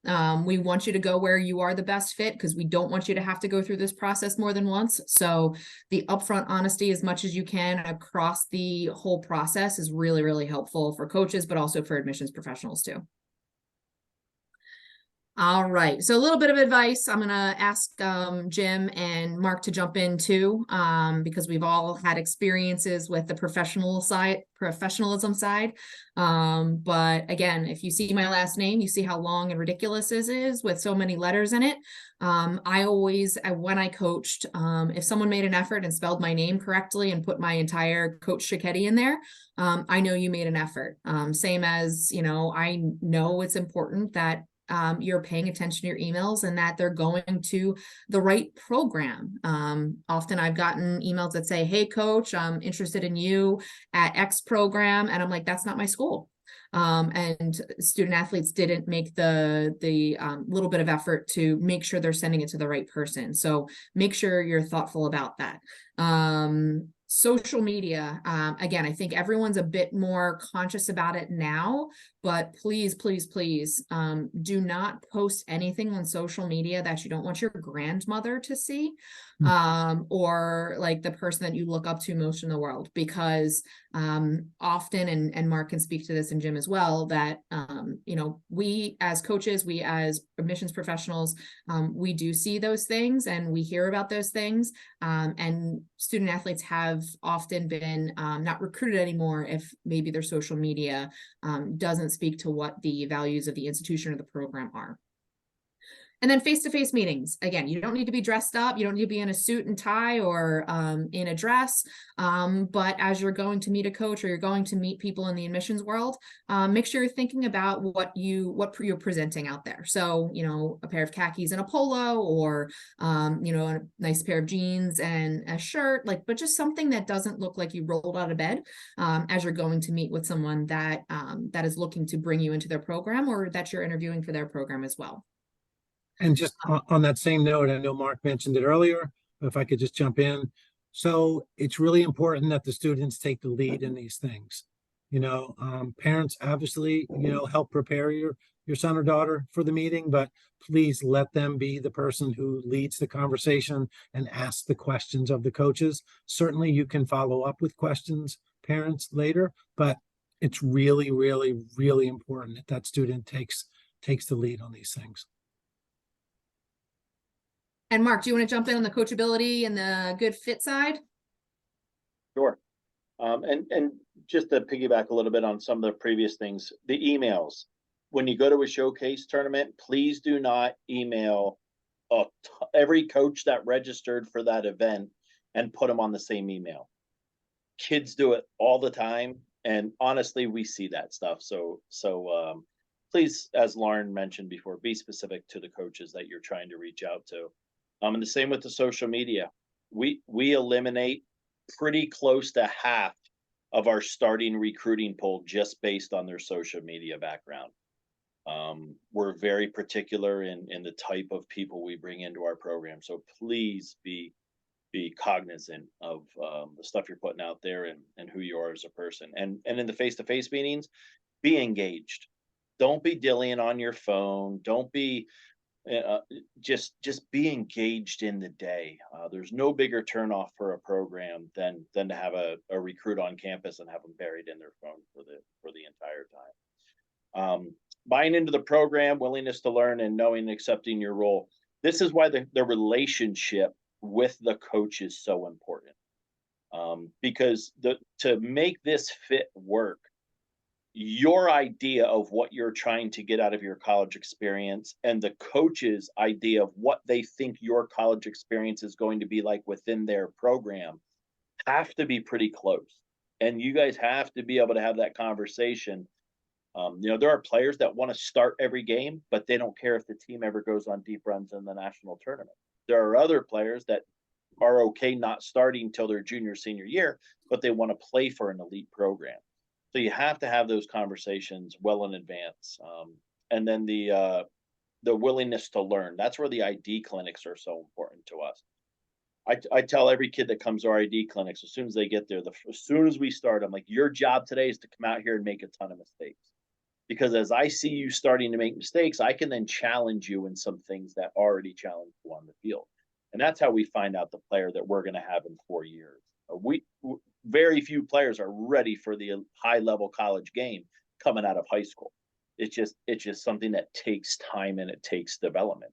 We want you to go where you are the best fit, because we don't want you to have to go through this process more than once. So the upfront honesty as much as you can across the whole process is really, really helpful for coaches, but also for admissions professionals too. All right, so a little bit of advice. I'm gonna ask Jim and Mark to jump in too, because we've all had experiences with the professionalism side. But again, if you see my last name, you see how long and ridiculous this is with so many letters in it. When I coached, if someone made an effort and spelled my name correctly and put my entire Coach Schicchetti in there, I know you made an effort. Same as, I know it's important that you're paying attention to your emails and that they're going to the right program. Often I've gotten emails that say, hey, coach, I'm interested in you at X program. And I'm like, that's not my school. And student athletes didn't make the little bit of effort to make sure they're sending it to the right person. So make sure you're thoughtful about that. Social media, again, I think everyone's a bit more conscious about it now, but please, please, please, do not post anything on social media that you don't want your grandmother to see, or like the person that you look up to most in the world, because often, and Mark can speak to this and Jim as well, that, we as coaches, we as admissions professionals, we do see those things and we hear about those things, and student athletes have often been not recruited anymore if maybe their social media doesn't speak to what the values of the institution or the program are. And then face-to-face meetings. Again, you don't need to be dressed up. You don't need to be in a suit and tie or in a dress. But as you're going to meet a coach or you're going to meet people in the admissions world, make sure you're thinking about what you're presenting out there. So, a pair of khakis and a polo, or, a nice pair of jeans and a shirt, but just something that doesn't look like you rolled out of bed as you're going to meet with someone that is looking to bring you into their program, or that you're interviewing for their program as well. And just on that same note, I know Mark mentioned it earlier, but if I could just jump in. So it's really important that the students take the lead in these things. Parents obviously, help prepare your son or daughter for the meeting, but please let them be the person who leads the conversation and asks the questions of the coaches. Certainly you can follow up with questions, parents, later, but it's really, really, really important that student takes the lead on these things. And Mark, do you want to jump in on the coachability and the good fit side? Sure. And just to piggyback a little bit on some of the previous things, the emails. When you go to a showcase tournament, please do not email every coach that registered for that event and put them on the same email. Kids do it all the time, and honestly, we see that stuff. So please, as Lauren mentioned before, be specific to the coaches that you're trying to reach out to. And the same with the social media. We eliminate pretty close to half of our starting recruiting pool just based on their social media background. We're very particular in the type of people we bring into our program. So please be cognizant of the stuff you're putting out there and who you are as a person. And in the face-to-face meetings, be engaged. Don't be dillying on your phone. Don't be just be engaged in the day. There's no bigger turnoff for a program than to have a recruit on campus and have them buried in their phone for the entire time. Buying into the program, willingness to learn, and knowing and accepting your role. This is why the relationship with the coach is so important. Because to make this fit work, your idea of what you're trying to get out of your college experience and the coach's idea of what they think your college experience is going to be like within their program have to be pretty close. And you guys have to be able to have that conversation. There are players that want to start every game, but they don't care if the team ever goes on deep runs in the national tournament. There are other players that are okay not starting till their junior, senior year, but they want to play for an elite program. So you have to have those conversations well in advance. And then the willingness to learn. That's where the ID clinics are so important to us. I tell every kid that comes to our ID clinics, as soon as they get there, as soon as we start, I'm like, your job today is to come out here and make a ton of mistakes. Because as I see you starting to make mistakes, I can then challenge you in some things that already challenged you on the field. And that's how we find out the player that we're going to have in 4 years. Very few players are ready for the high level college game coming out of high school. It's just something that takes time and it takes development.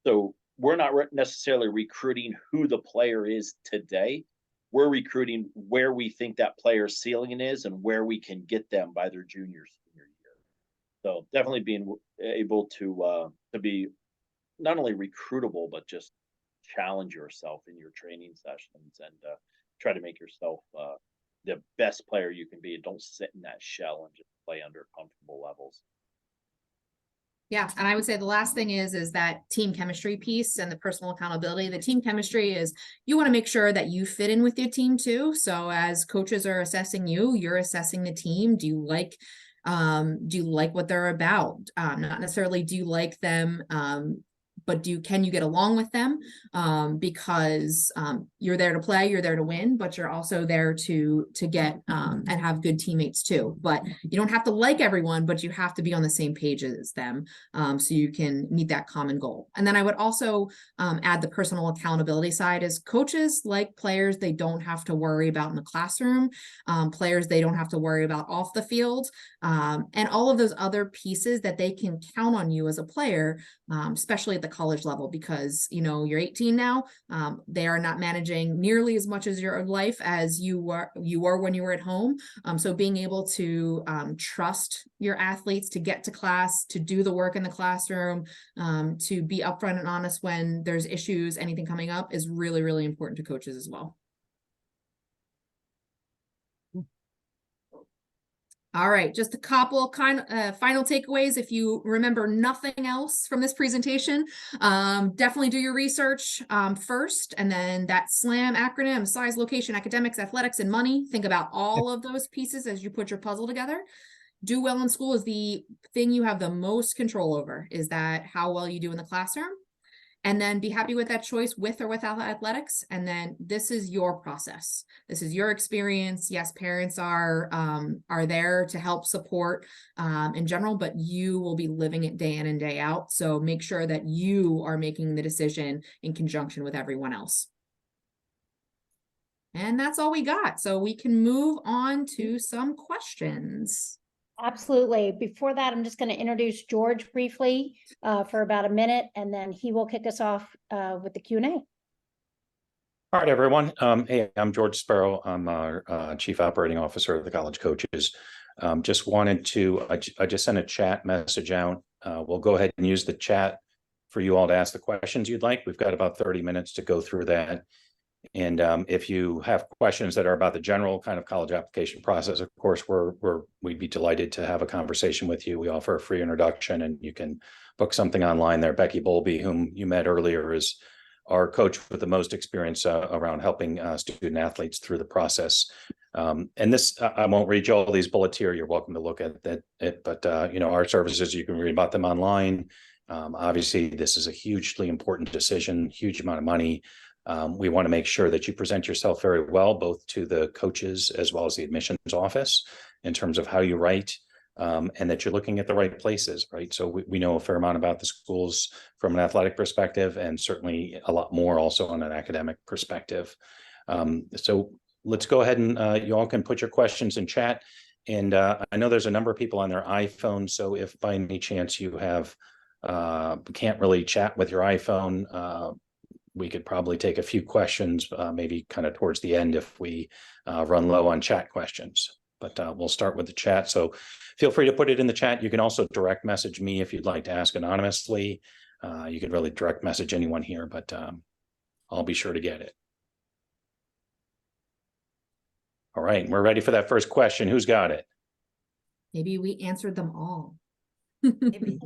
So we're not necessarily recruiting who the player is today. We're recruiting where we think that player's ceiling is and where we can get them by their junior, senior year. So definitely being able to be not only recruitable, but just challenge yourself in your training sessions and try to make yourself the best player you can be. Don't sit in that shell and just play under comfortable levels. Yeah, and I would say the last thing is that team chemistry piece and the personal accountability. The team chemistry is you want to make sure that you fit in with your team too. So as coaches are assessing you, you're assessing the team. Do you like what they're about? Not necessarily do you like them, but can you get along with them? Because you're there to play, you're there to win, but you're also there to get and have good teammates too. But you don't have to like everyone, but you have to be on the same page as them, so you can meet that common goal. And then I would also add the personal accountability side. As coaches, like players, they don't have to worry about in the classroom. Players, they don't have to worry about off the field, and all of those other pieces that they can count on you as a player, especially at the college level, because, you know, you're 18 now. They are not managing nearly as much as your life as you were when you were at home. So being able to trust your athletes to get to class, to do the work in the classroom, to be upfront and honest when there's issues, anything coming up, is really, really important to coaches as well. All right, just a couple final takeaways. If you remember nothing else from this presentation, definitely do your research first, and then that SLAM acronym: size, location, academics, athletics, and money. Think about all of those pieces as you put your puzzle together. Do well in school is the thing you have the most control over, is that how well you do in the classroom. And then be happy with that choice, with or without athletics. And then this is your process. This is your experience. Yes, parents are there to help support in general, but you will be living it day in and day out. So make sure that you are making the decision in conjunction with everyone else. And that's all we got. So we can move on to some questions. Absolutely. Before that, I'm just going to introduce George briefly for about a minute, and then he will kick us off with the Q&A. All right, everyone. Hey, I'm George Sparrow. I'm our Chief Operating Officer of the College Coaches. Just wanted to, I just sent a chat message out. We'll go ahead and use the chat for you all to ask the questions you'd like. We've got about 30 minutes to go through that. And if you have questions that are about the general kind of college application process, of course, we'd be delighted to have a conversation with you. We offer a free introduction, and you can book something online there. Becky Bowlby, whom you met earlier, is our coach with the most experience around helping student athletes through the process. And this, I won't read you all these bullets here. You're welcome to look at it, but you know, our services, you can read about them online. Obviously, this is a hugely important decision, huge amount of money. We want to make sure that you present yourself very well, both to the coaches as well as the admissions office, in terms of how you write, and that you're looking at the right places, right? So we know a fair amount about the schools from an athletic perspective, and certainly a lot more also on an academic perspective. So let's go ahead and you all can put your questions in chat. And I know there's a number of people on their iPhone, so if by any chance you have can't really chat with your iPhone, we could probably take a few questions, maybe kind of towards the end if we run low on chat questions. But we'll start with the chat. So feel free to put it in the chat. You can also direct message me if you'd like to ask anonymously. You can really direct message anyone here, but I'll be sure to get it. All right, we're ready for that first question. Who's got it? Maybe we answered them all. Maybe.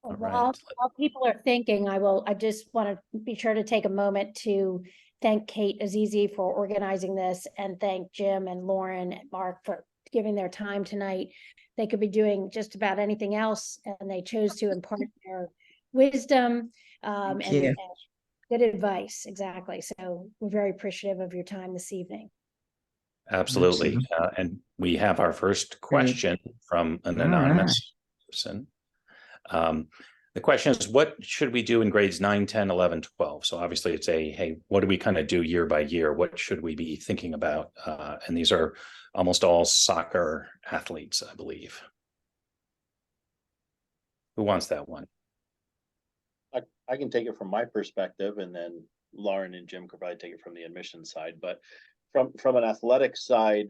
All While right. people are thinking, I just want to be sure to take a moment to thank Kate Azizi for organizing this, and thank Jim and Lauren and Mark for giving their time tonight. They could be doing just about anything else, and they chose to impart their wisdom and good advice. Exactly. So we're very appreciative of your time this evening. Absolutely. And we have our first question from an anonymous person. The question is, what should we do in grades 9, 10, 11, 12? So obviously it's hey, what do we kind of do year by year? What should we be thinking about? And these are almost all soccer athletes, I believe. Who wants that one? I can take it from my perspective, and then Lauren and Jim could probably take it from the admission side. But from an athletic side,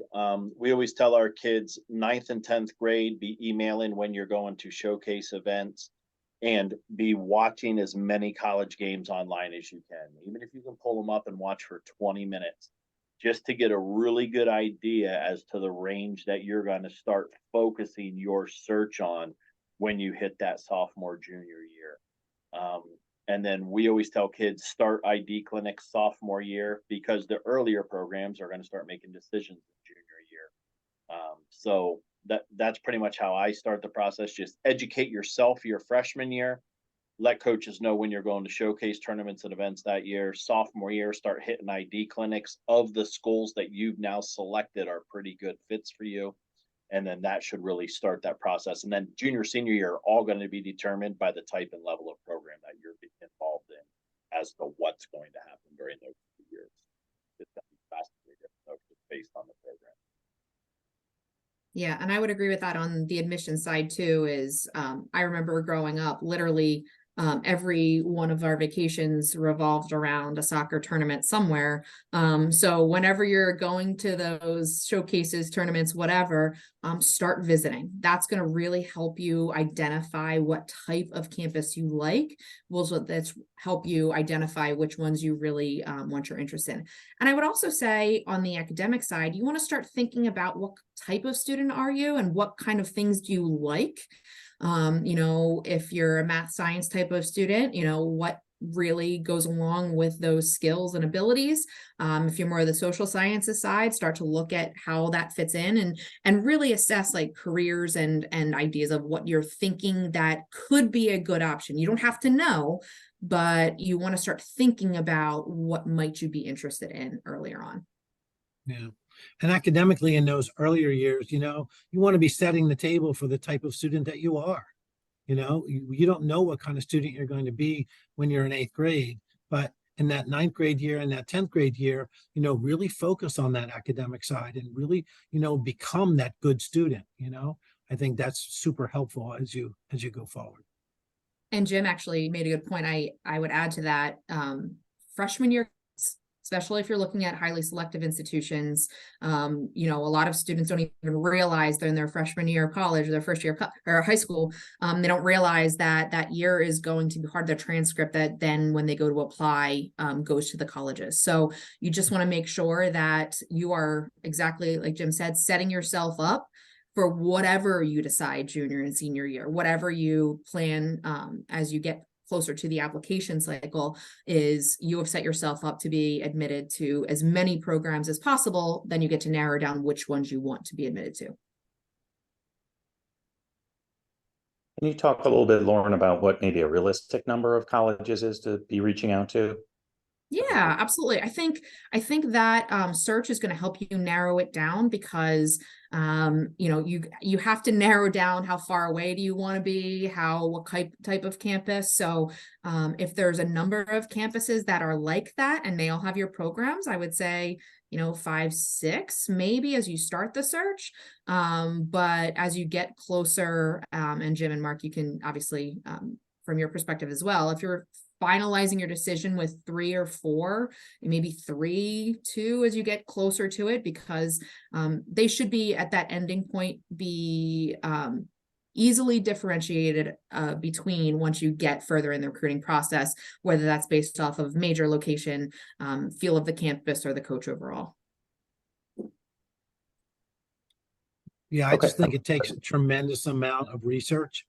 we always tell our kids 9th and 10th grade, be emailing when you're going to showcase events, and be watching as many college games online as you can. Even if you can pull them up and watch for 20 minutes, just to get a really good idea as to the range that you're going to start focusing your search on when you hit that sophomore, junior year. And then we always tell kids, start ID clinics sophomore year, because the earlier programs are going to start making decisions in junior year. So that's pretty much how I start the process. Just educate yourself your freshman year. Let coaches know when you're going to showcase tournaments and events that year. Sophomore year, start hitting ID clinics of the schools that you've now selected are pretty good fits for you. And then that should really start that process. And then junior, senior year are all going to be determined by the type and level of program that you're involved in as to what's going to happen during those 2 years. It's going to be vastly different based on the program. Yeah, and I would agree with that on the admission side too, is I remember growing up, literally every one of our vacations revolved around a soccer tournament somewhere. So whenever you're going to those showcases, tournaments, whatever, start visiting. That's going to really help you identify what type of campus you like. That's help you identify which ones you really want your interest in. And I would also say on the academic side, you want to start thinking about what type of student are you and what kind of things do you like? If you're a math science type of student, what really goes along with those skills and abilities. If you're more of the social sciences side, start to look at how that fits in and really assess like careers and ideas of what you're thinking that could be a good option. You don't have to know, but you want to start thinking about what might you be interested in earlier on. Yeah. And academically in those earlier years, you want to be setting the table for the type of student that you are. You don't know what kind of student you're going to be when you're in 8th grade, but in that 9th grade year and that 10th grade year, really focus on that academic side and really, become that good student. I think that's super helpful as you go forward. And Jim actually made a good point. I would add to that, freshman year, especially if you're looking at highly selective institutions, a lot of students don't even realize they're in their freshman year of college or their first year of high school. They don't realize that year is going to be part of their transcript that then when they go to apply goes to the colleges. So you just want to make sure that you are, exactly like Jim said, setting yourself up for whatever you decide junior and senior year, whatever you plan as you get closer to the application cycle, is you have set yourself up to be admitted to as many programs as possible. Then you get to narrow down which ones you want to be admitted to. Can you talk a little bit, Lauren, about what maybe a realistic number of colleges is to be reaching out to? Yeah, absolutely. I think that search is going to help you narrow it down because you have to narrow down how far away do you want to be, what type of campus. So if there's a number of campuses that are like that and they all have your programs, I would say 5, 6 maybe as you start the search. But as you get closer, and Jim and Mark, you can obviously from your perspective as well, if you're finalizing your decision with 3 or 4, maybe 3, 2 as you get closer to it, because they should be at that ending point be easily differentiated between once you get further in the recruiting process, whether that's based off of major, location, feel of the campus, or the coach overall. Yeah, I just think it takes a tremendous amount of research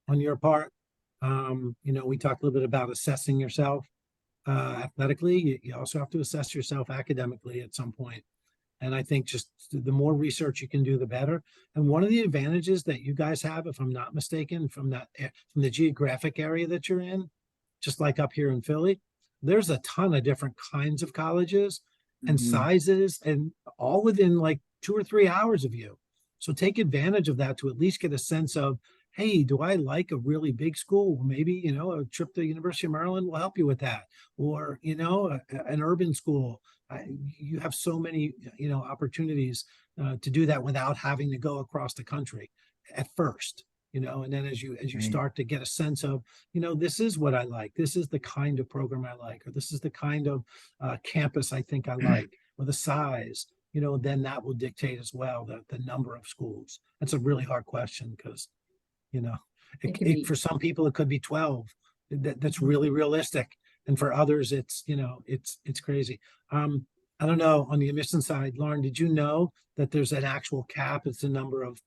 on your part. We talked a little bit about assessing yourself athletically. You also have to assess yourself academically at some point. And I think just the more research you can do, the better. And one of the advantages that you guys have, if I'm not mistaken, from the geographic area that you're in, just like up here in Philly, there's a ton of different kinds of colleges and sizes, and all within like 2 or 3 hours of you. So take advantage of that to at least get a sense of, hey, do I like a really big school? Maybe, a trip to the University of Maryland will help you with that. Or, an urban school. You have so many, opportunities to do that without having to go across the country at first, and then as you start to get a sense of, this is what I like. This is the kind of program I like, or this is the kind of campus I think I like, or the size, then that will dictate as well the number of schools. That's a really hard question because for some people it could be 12. That's really realistic, and for others it's crazy. I don't know, on the admission side, Lauren, did you know that there's an actual cap? It's the number of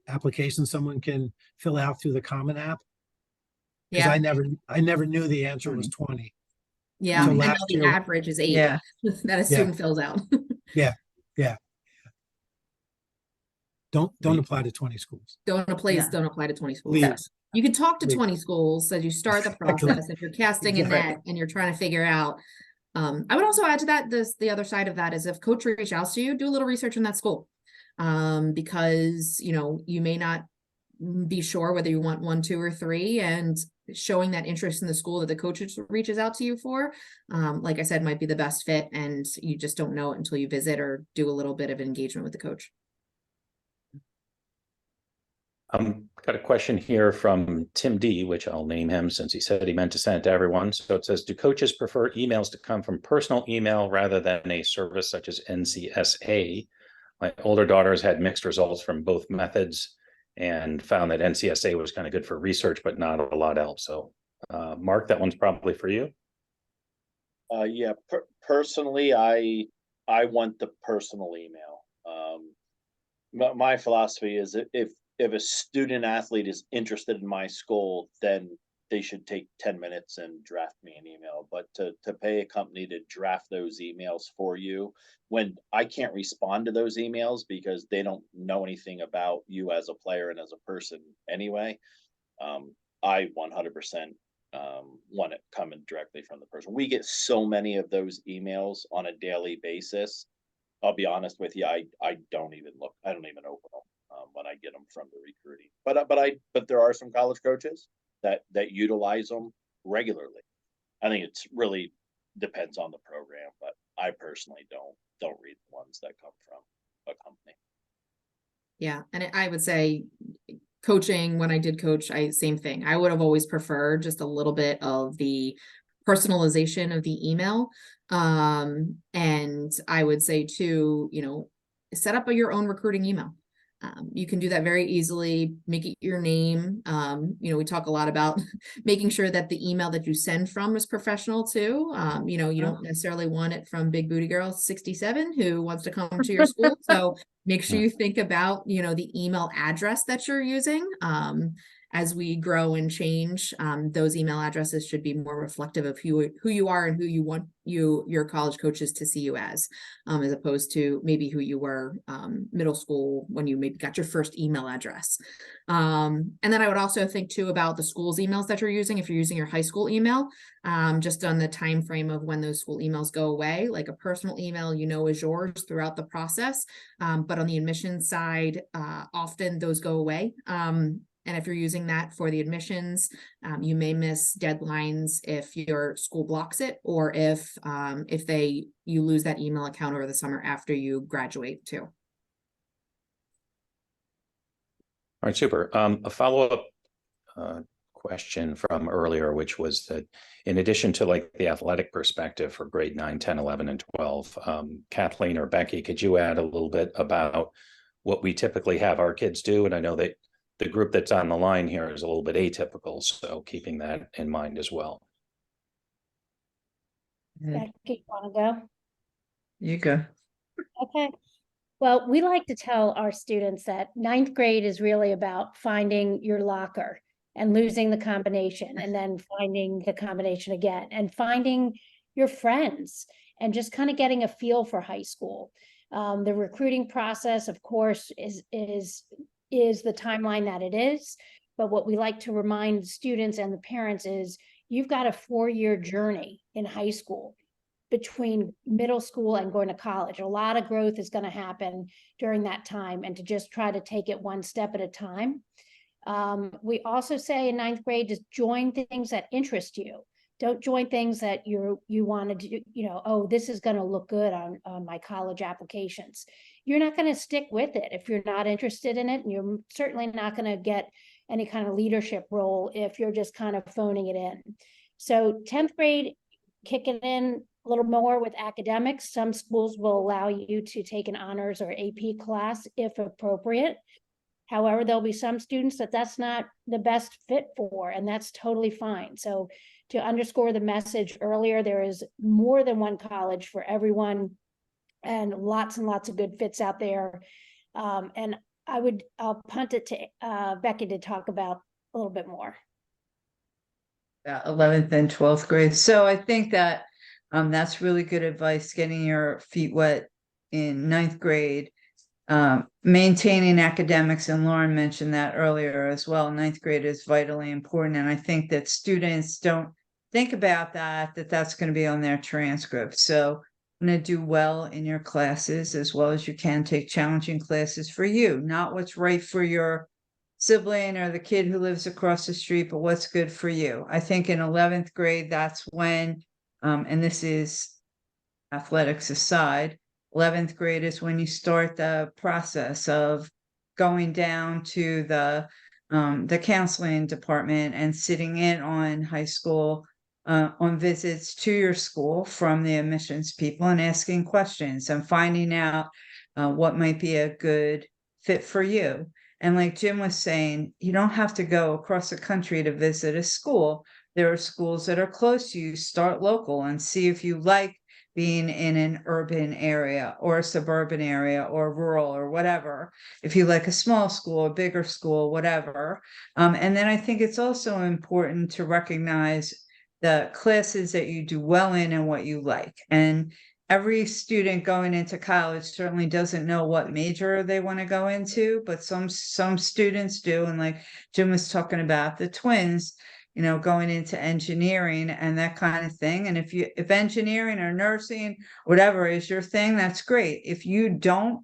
applications someone can fill out through the Common App? Because I never knew the answer was 20. Yeah, I know the average is 8 that a student fills out. Yeah. Don't apply to 20 schools. Don't apply to 20 schools. Please. You can talk to 20 schools as you start the process. If you're casting a net and you're trying to figure out. I would also add to that, the other side of that is if coach reaches out to you, do a little research in that school. Because, you may not be sure whether you want 1, 2, or 3, and showing that interest in the school that the coach reaches out to you for, like I said, might be the best fit, and you just don't know it until you visit or do a little bit of engagement with the coach. Got a question here from Tim D, which I'll name him since he said he meant to send it to everyone. So it says, do coaches prefer emails to come from personal email rather than a service such as NCSA? My older daughters had mixed results from both methods and found that NCSA was kind of good for research, but not a lot else. So, Mark, that one's probably for you. Yeah, personally, I want the personal email. My philosophy is if a student athlete is interested in my school, then they should take 10 minutes and draft me an email. But to pay a company to draft those emails for you when I can't respond to those emails because they don't know anything about you as a player and as a person anyway, I 100% want it coming directly from the person. We get so many of those emails on a daily basis. I'll be honest with you, I don't even look. I don't even open them when I get them from the recruiting. But there are some college coaches that utilize them regularly. I think it's really depends on the program, but I personally don't read the ones that come from a company. Yeah, and I would say coaching, when I did coach, same thing. I would have always preferred just a little bit of the personalization of the email. And I would say too, set up your own recruiting email. You can do that very easily, make it your name. We talk a lot about making sure that the email that you send from is professional too. You don't necessarily want it from Big Booty Girl 67 who wants to come to your school. So make sure you think about, the email address that you're using. As we grow and change, those email addresses should be more reflective of who you are and who you want your college coaches to see you as opposed to maybe who you were middle school when you maybe got your first email address. And then I would also think too about the school's emails that you're using. If you're using your high school email, just on the time frame of when those school emails go away, like a personal email, is yours throughout the process. But on the admissions side, often those go away. And if you're using that for the admissions, you may miss deadlines if your school blocks it, or if you lose that email account over the summer after you graduate too. All right, super. A follow-up question from earlier, which was that in addition to like the athletic perspective for grade 9, 10, 11, and 12, Kathleen or Becky, could you add a little bit about what we typically have our kids do? And I know that the group that's on the line here is a little bit atypical, so keeping that in mind as well. Becky, want to go? You go. Okay. Well, we like to tell our students that ninth grade is really about finding your locker and losing the combination and then finding the combination again and finding your friends and just kind of getting a feel for high school. The recruiting process, of course, is the timeline that it is. But what we like to remind students and the parents is you've got a 4-year journey in high school between middle school and going to college. A lot of growth is going to happen during that time, and to just try to take it one step at a time. We also say in ninth grade, just join things that interest you. Don't join things that you want to do, oh, this is going to look good on my college applications. You're not going to stick with it if you're not interested in it, and you're certainly not going to get any kind of leadership role if you're just kind of phoning it in. So 10th grade, kick it in a little more with academics. Some schools will allow you to take an honors or AP class if appropriate. However, there'll be some students that's not the best fit for, and that's totally fine. So to underscore the message earlier, there is more than one college for everyone and lots of good fits out there. And I'll punt it to Becky to talk about a little bit more. 11th and 12th grade. So I think that that's really good advice, getting your feet wet in 9th grade, maintaining academics, and Lauren mentioned that earlier as well. 9th grade is vitally important, and I think that students don't think about that's going to be on their transcript. So I'm going to do well in your classes as well as you can. Take challenging classes for you, not what's right for your sibling or the kid who lives across the street, but what's good for you. I think in 11th grade, that's when, and this is athletics aside, 11th grade is when you start the process of going down to the the counseling department and sitting in on high school on visits to your school from the admissions people and asking questions and finding out what might be a good fit for you. And like Jim was saying, you don't have to go across the country to visit a school. There are schools that are close to you. Start local and see if you like being in an urban area or a suburban area or rural or whatever. If you like a small school, a bigger school, whatever. And then I think it's also important to recognize the classes that you do well in and what you like. And every student going into college certainly doesn't know what major they want to go into, but some students do. And like Jim was talking about the twins, going into engineering and that kind of thing. And if engineering or nursing, whatever is your thing, that's great. If you don't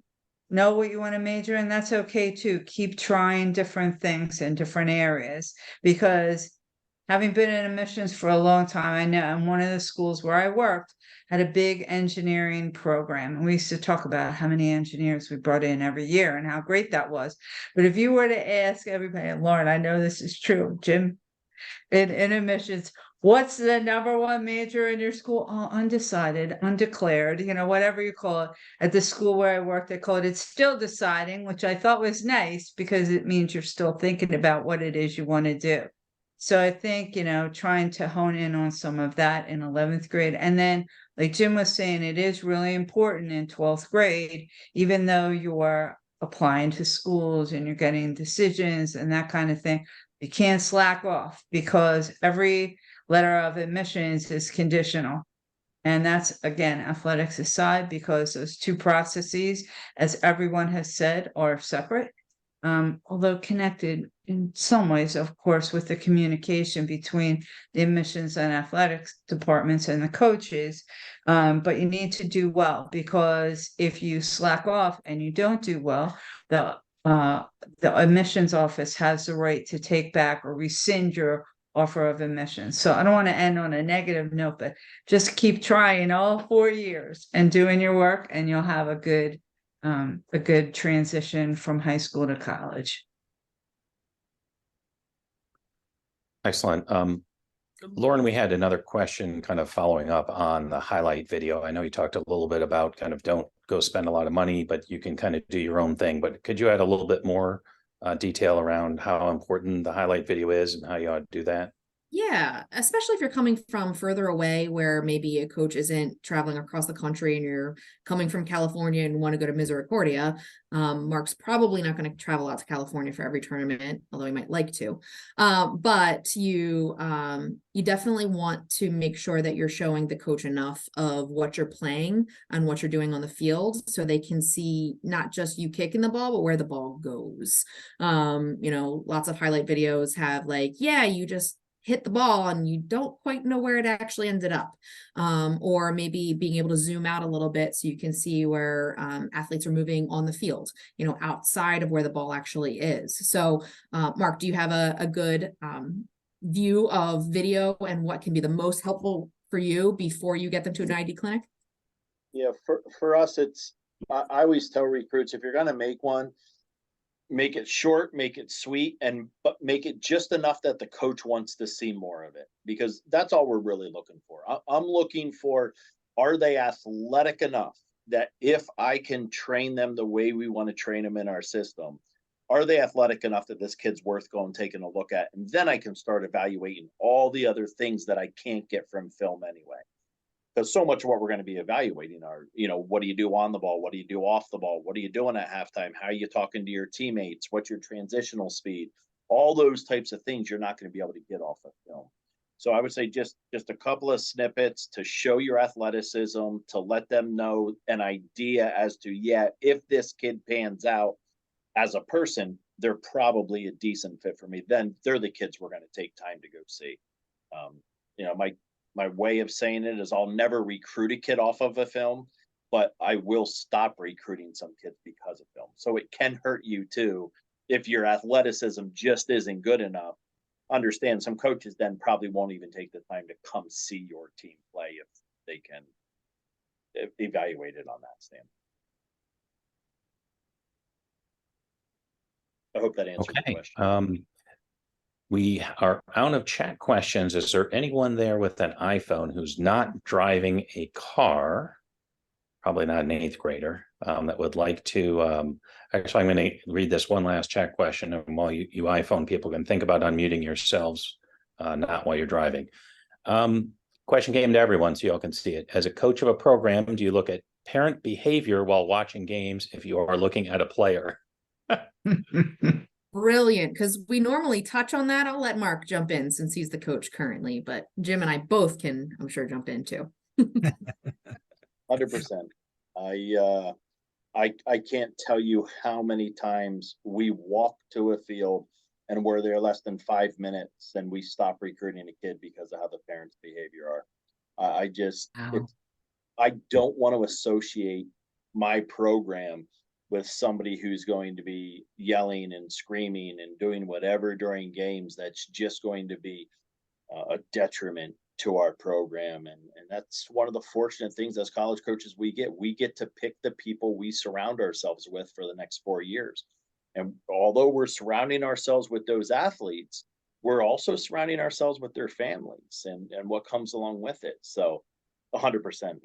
know what you want to major in, that's okay too. Keep trying different things in different areas, because having been in admissions for a long time, I know in one of the schools where I worked had a big engineering program. And we used to talk about how many engineers we brought in every year and how great that was. But if you were to ask everybody, and Lauren, I know this is true, Jim, in admissions, what's the #1 major in your school? Oh, undecided, undeclared, whatever you call it. At the school where I worked, they call it's still deciding, which I thought was nice because it means you're still thinking about what it is you want to do. So I think, trying to hone in on some of that in 11th grade. And then, like Jim was saying, it is really important in 12th grade, even though you are applying to schools and you're getting decisions and that kind of thing, you can't slack off, because every letter of admissions is conditional. And that's, again, athletics aside, because those two processes, as everyone has said, are separate. Although connected in some ways, of course, with the communication between the admissions and athletics departments and the coaches. But you need to do well, because if you slack off and you don't do well, the admissions office has the right to take back or rescind your offer of admission. So I don't want to end on a negative note, but just keep trying all 4 years and doing your work, and you'll have a good transition from high school to college. Excellent. Lauren, we had another question kind of following up on the highlight video. I know you talked a little bit about kind of don't go spend a lot of money, but you can kind of do your own thing. But could you add a little bit more detail around how important the highlight video is and how you ought to do that? Yeah, especially if you're coming from further away, where maybe a coach isn't traveling across the country and you're coming from California and want to go to Misericordia. Mark's probably not going to travel out to California for every tournament, although he might like to. But you definitely want to make sure that you're showing the coach enough of what you're playing and what you're doing on the field, so they can see not just you kicking the ball, but where the ball goes. Lots of highlight videos have you just hit the ball and you don't quite know where it actually ended up, or maybe being able to zoom out a little bit so you can see where athletes are moving on the field, outside of where the ball actually is. So Mark, do you have a good view of video and what can be the most helpful for you before you get them to an ID clinic? Yeah, for us, I always tell recruits, if you're going to make one, make it short, make it sweet, but make it just enough that the coach wants to see more of it, because that's all we're really looking for. I'm looking for, are they athletic enough that if I can train them the way we want to train them in our system, are they athletic enough that this kid's worth going taking a look at? And then I can start evaluating all the other things that I can't get from film anyway. Because so much of what we're going to be evaluating are, what do you do on the ball? What do you do off the ball? What are you doing at halftime? How are you talking to your teammates? What's your transitional speed? All those types of things you're not going to be able to get off of film. So I would say just a couple of snippets to show your athleticism, to let them know an idea as to, if this kid pans out as a person, they're probably a decent fit for me. Then they're the kids we're going to take time to go see. My way of saying it is I'll never recruit a kid off of a film, but I will stop recruiting some kids because of film. So it can hurt you too if your athleticism just isn't good enough. Understand, some coaches then probably won't even take the time to come see your team play if they can evaluate it on that standpoint. I hope that answered the question. We are out of chat questions. Is there anyone there with an iPhone who's not driving a car? Probably not an eighth grader that would like to. Actually, I'm going to read this one last chat question. And while you iPhone people can think about unmuting yourselves, not while you're driving. Question came to everyone, so y'all can see it. As a coach of a program, do you look at parent behavior while watching games if you are looking at a player? Brilliant, because we normally touch on that. I'll let Mark jump in since he's the coach currently, but Jim and I both can, I'm sure, jump in too. 100%. I can't tell you how many times we walk to a field and we're there less than 5 minutes and we stop recruiting a kid because of how the parents' behavior are. I don't want to associate my program with somebody who's going to be yelling and screaming and doing whatever during games. That's just going to be a detriment to our program. And that's one of the fortunate things as college coaches we get to pick the people we surround ourselves with for the next 4 years. And although we're surrounding ourselves with those athletes, we're also surrounding ourselves with their families and what comes along with it. So 100%,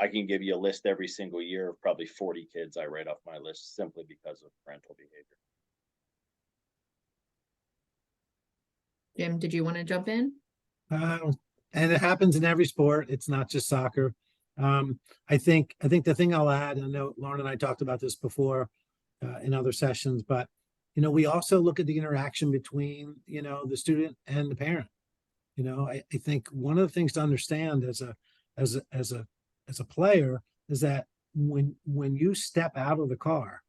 I can give you a list every single year of probably 40 kids I write off my list simply because of parental behavior. Jim, did you want to jump in? And it happens in every sport. It's not just soccer. I think the thing I'll add, and I know Lauren and I talked about this before in other sessions, but we also look at the interaction between the student and the parent. I think one of the things to understand as a player is that when you step out of the car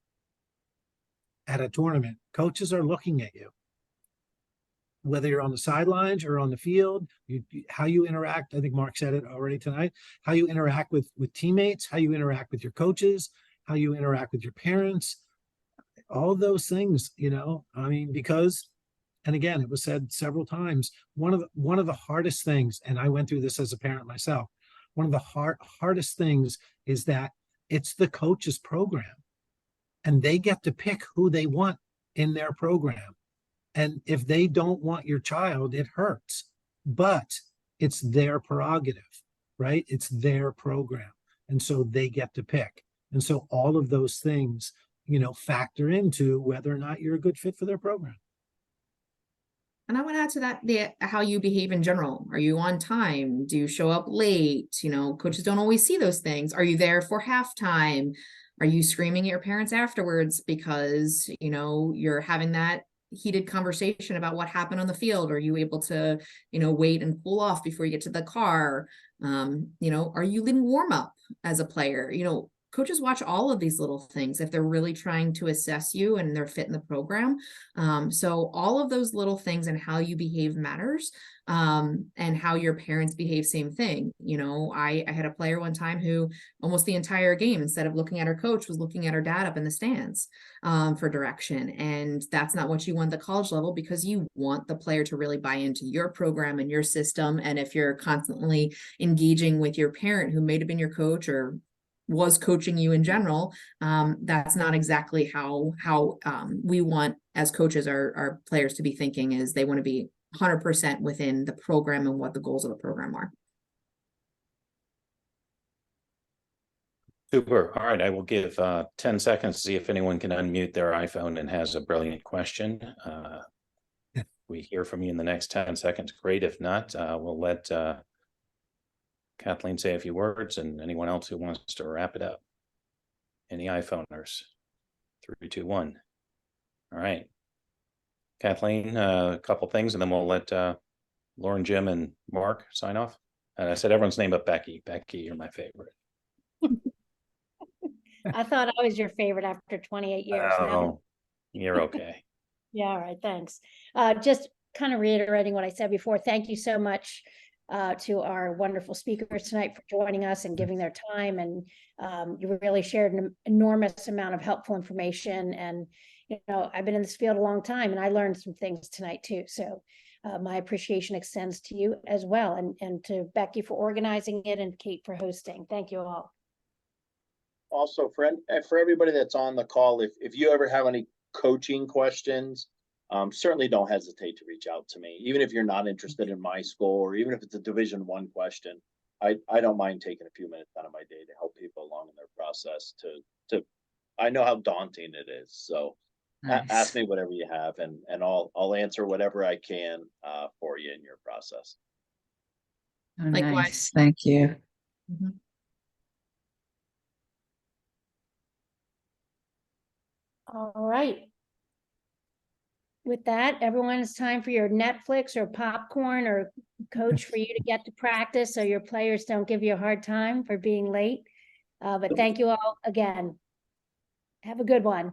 at a tournament, coaches are looking at you. Whether you're on the sidelines or on the field, how you interact, I think Mark said it already tonight, how you interact with teammates, how you interact with your coaches, how you interact with your parents, all those things, because, and again, it was said several times, one of the hardest things, and I went through this as a parent myself, one of the hardest things is that it's the coach's program and they get to pick who they want in their program. And if they don't want your child, it hurts, but it's their prerogative, right? It's their program. And so they get to pick. And so all of those things, factor into whether or not you're a good fit for their program. And I want to add to that how you behave in general. Are you on time? Do you show up late? Coaches don't always see those things. Are you there for halftime? Are you screaming at your parents afterwards because, you're having that heated conversation about what happened on the field? Are you able to, wait and cool off before you get to the car? Are you leading warm up as a player? Coaches watch all of these little things if they're really trying to assess you and their fit in the program. So all of those little things and how you behave matters, and how your parents behave, same thing. I had a player one time who almost the entire game, instead of looking at her coach, was looking at her dad up in the stands for direction. And that's not what you want at the college level, because you want the player to really buy into your program and your system. And if you're constantly engaging with your parent who may have been your coach or was coaching you in general, that's not exactly how we want as coaches our players to be thinking. Is they want to be 100% within the program and what the goals of the program are. Super. All right. I will give 10 seconds to see if anyone can unmute their iPhone and has a brilliant question. We hear from you in the next 10 seconds. Great. If not, we'll let Kathleen say a few words and anyone else who wants to wrap it up. Any iPhoners? 3, 2, 1. All right. Kathleen, a couple things, and then we'll let Lauren, Jim, and Mark sign off. And I said everyone's name but Becky. Becky, you're my favorite. I thought I was your favorite after 28 years. Oh, you're okay. Yeah, all right, thanks. Just kind of reiterating what I said before, thank you so much to our wonderful speakers tonight for joining us and giving their time. And you really shared an enormous amount of helpful information. And, I've been in this field a long time and I learned some things tonight too. So my appreciation extends to you as well. And to Becky for organizing it and Kate for hosting. Thank you all. Also, for everybody that's on the call, if you ever have any coaching questions, certainly don't hesitate to reach out to me. Even if you're not interested in my school, or even if it's a Division I question, I don't mind taking a few minutes out of my day to help people along in their process I know how daunting it is. So ask Nice. me whatever you have, and I'll answer whatever I can for you in your process. Oh, Likewise. nice. Thank you. Mhm. All right. With that, everyone, it's time for your Netflix or popcorn or coach for you to get to practice so your players don't give you a hard time for being late. But thank you all again. Have a good one.